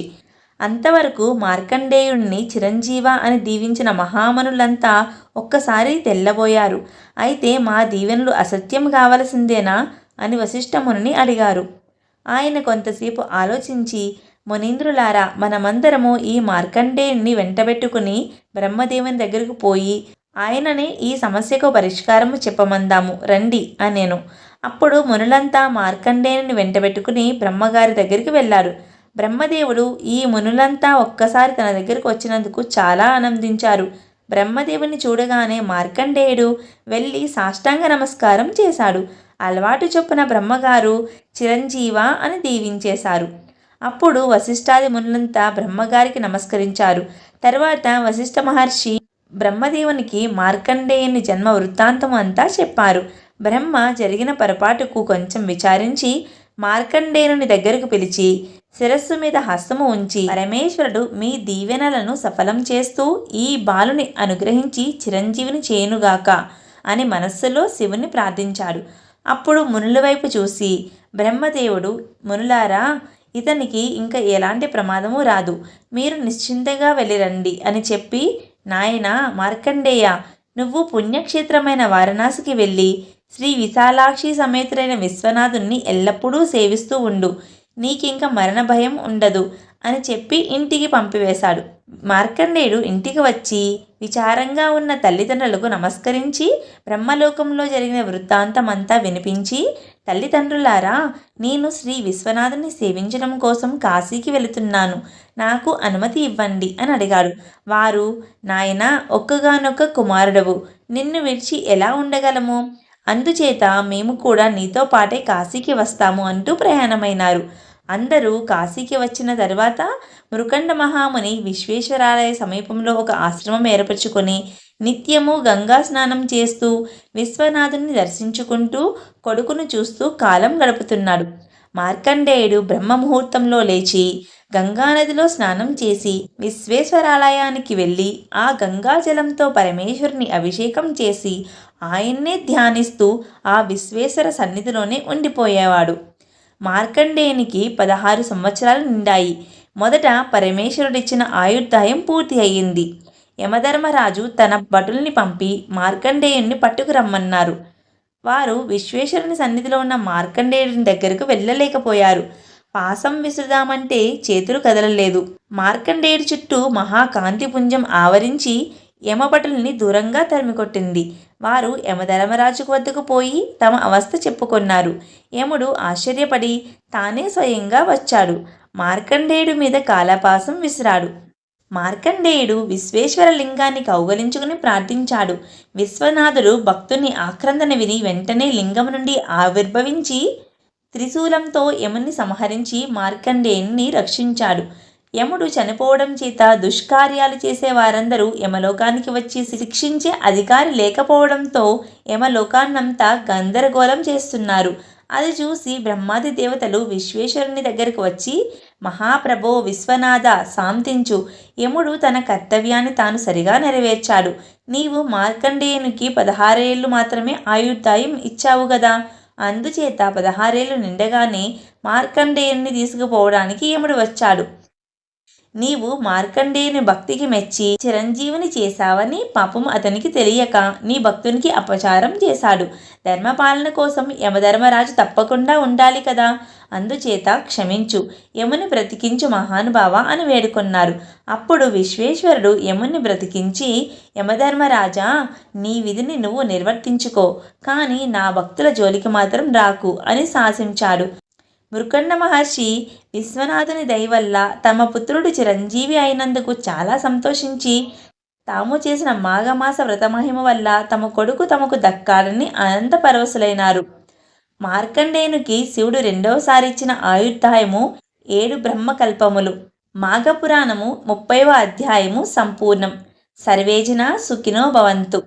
అంతవరకు మార్కండేయుణ్ణి చిరంజీవ అని దీవించిన మహామనులంతా ఒక్కసారి తెల్లబోయారు. అయితే మా దీవెనలు అసత్యం కావలసిందేనా అని వశిష్ఠముని అడిగారు. ఆయన కొంతసేపు ఆలోచించి, మునీంద్రులారా, మనమందరము ఈ మార్కండేయుణ్ణి వెంటబెట్టుకుని బ్రహ్మదేవుని దగ్గరకు పోయి ఆయననే ఈ సమస్యకు పరిష్కారము చెప్పమందాము రండి అనేను. అప్పుడు మునులంతా మార్కండేయుని వెంటబెట్టుకుని బ్రహ్మగారి దగ్గరికి వెళ్ళారు. బ్రహ్మదేవుడు ఈ మునులంతా ఒక్కసారి తన దగ్గరకు వచ్చినందుకు చాలా ఆనందించారు. బ్రహ్మదేవుని చూడగానే మార్కండేయుడు వెళ్ళి సాష్టాంగ నమస్కారం చేశాడు. అలవాటు చొప్పున బ్రహ్మగారు చిరంజీవ అని దీవించేశారు. అప్పుడు వశిష్ఠాది మునులంతా బ్రహ్మగారికి నమస్కరించారు. తర్వాత వశిష్ఠ మహర్షి బ్రహ్మదేవునికి మార్కండేయుని జన్మ వృత్తాంతం అంతా చెప్పారు. బ్రహ్మ జరిగిన పొరపాటుకు కొంచెం విచారించి మార్కండేయుని దగ్గరకు పిలిచి శిరస్సు మీద హస్తము ఉంచి, పరమేశ్వరుడు మీ దీవెనలను సఫలం చేస్తూ ఈ బాలుని అనుగ్రహించి చిరంజీవిని చేయునుగాక అని మనస్సులో శివుని ప్రార్థించాడు. అప్పుడు మునుల వైపు చూసి బ్రహ్మదేవుడు, మునులారా, ఇతనికి ఇంకా ఎలాంటి ప్రమాదము రాదు, మీరు నిశ్చింతగా వెళ్ళిరండి అని చెప్పి, నాయనా మార్కండేయ, నువ్వు పుణ్యక్షేత్రమైన వారణాసికి వెళ్ళి శ్రీ విశాలాక్షి సమేతుడైన విశ్వనాథుణ్ణి ఎల్లప్పుడూ సేవిస్తూ ఉండు. నీకింక మరణ భయం ఉండదు అని చెప్పి ఇంటికి పంపివేశాడు. మార్కండేయుడు ఇంటికి వచ్చి విచారంగా ఉన్న తల్లిదండ్రులకు నమస్కరించి బ్రహ్మలోకంలో జరిగిన వృత్తాంతమంతా వినిపించి, తల్లిదండ్రులారా, నేను శ్రీ విశ్వనాథుని సేవించడం కోసం కాశీకి వెళుతున్నాను, నాకు అనుమతి ఇవ్వండి అని అడిగాడు. వారు, నాయనా, ఒక్కగానొక్క కుమారుడవు, నిన్ను విడిచి ఎలా ఉండగలము? అందుచేత మేము కూడా నీతో పాటే కాశీకి వస్తాము అంటూ ప్రయాణమైనారు. అందరూ కాశీకి వచ్చిన తరువాత మృకండ మహాముని విశ్వేశ్వరాలయ సమీపంలో ఒక ఆశ్రమం ఏర్పరచుకొని నిత్యము గంగా స్నానం చేస్తూ విశ్వనాథుని దర్శించుకుంటూ కొడుకును చూస్తూ కాలం గడుపుతున్నాడు. మార్కండేయుడు బ్రహ్మ ముహూర్తంలో లేచి గంగానదిలో స్నానం చేసి విశ్వేశ్వరాలయానికి వెళ్ళి ఆ గంగాజలంతో పరమేశ్వరుని అభిషేకం చేసి ఆయన్నే ధ్యానిస్తూ ఆ విశ్వేశ్వర సన్నిధిలోనే ఉండిపోయేవాడు. మార్కండేయునికి 16 సంవత్సరాలు నిండాయి. మొదట పరమేశ్వరుడిచ్చిన ఆయుర్దాయం పూర్తి అయ్యింది. యమధర్మరాజు తన భటుల్ని పంపి మార్కండేయుణ్ణి పట్టుకురమ్మన్నారు. వారు విశ్వేశ్వరుని సన్నిధిలో ఉన్న మార్కండేయుని దగ్గరకు వెళ్ళలేకపోయారు. పాసం విసురుదామంటే చేతులు కదలలేదు. మార్కండేయుడి చుట్టూ మహాకాంతిపుంజం ఆవరించి యమభటుల్ని దూరంగా తరిమికొట్టింది. వారు యమధర్మరాజు వద్దకు పోయి తమ అవస్థ చెప్పుకొన్నారు. యముడు ఆశ్చర్యపడి తానే స్వయంగా వచ్చాడు. మార్కండేయుడి మీద కాలపాసం విసిరాడు. మార్కండేయుడు విశ్వేశ్వర లింగాన్ని కౌగలించుకుని ప్రార్థించాడు. విశ్వనాథుడు భక్తుని ఆక్రందన విని వెంటనే లింగం నుండి ఆవిర్భవించి త్రిశూలంతో యముని సంహరించి మార్కండేయుని రక్షించాడు. యముడు చనిపోవడం చేత దుష్కార్యాలు చేసే వారందరూ యమలోకానికి వచ్చి శిక్షించే అధికారి లేకపోవడంతో యమలోకాన్నంతా గందరగోళం చేస్తున్నారు. అది చూసి బ్రహ్మాది దేవతలు విశ్వేశ్వరుని దగ్గరకు వచ్చి, మహాప్రభో విశ్వనాథ, శాంతించు. యముడు తన కర్తవ్యాన్ని తాను సరిగా నెరవేర్చాడు. నీవు మార్కండేయునికి 16 ఏళ్ళు మాత్రమే ఆయుర్దాయం ఇచ్చావు గదా. అందుచేత 16 ఏళ్ళు నిండగానే మార్కండేయుని తీసుకుపోవడానికి యముడు వచ్చాడు. నీవు మార్కండేయుని భక్తికి మెచ్చి చిరంజీవిని చేశావని పాపం అతనికి తెలియక నీ భక్తునికి అపచారం చేశాడు. ధర్మపాలన కోసం యమధర్మరాజు తప్పకుండా ఉండాలి కదా. అందుచేత క్షమించు, యముని బ్రతికించు మహానుభావ అని వేడుకొన్నారు. అప్పుడు విశ్వేశ్వరుడు యముని బ్రతికించి, యమధర్మరాజా, నీ విధిని నువ్వు నిర్వర్తించుకో, కానీ నా భక్తుల జోలికి మాత్రం రాకు అని శాసించాడు. మృకండ మహర్షి విశ్వనాథుని దయవల్ల తమ పుత్రుడు చిరంజీవి అయినందుకు చాలా సంతోషించి తాము చేసిన మాఘమాస వ్రతమహిమ వల్ల తమ కొడుకు తమకు దక్కాలని అనంత పరవశులైనారు. మార్కండేయునికి శివుడు రెండవసారి ఇచ్చిన ఆయుర్దాయము 7 బ్రహ్మకల్పములు. మాఘపురాణము 30వ అధ్యాయము సంపూర్ణం. సర్వేజన సుఖినో భవంతు.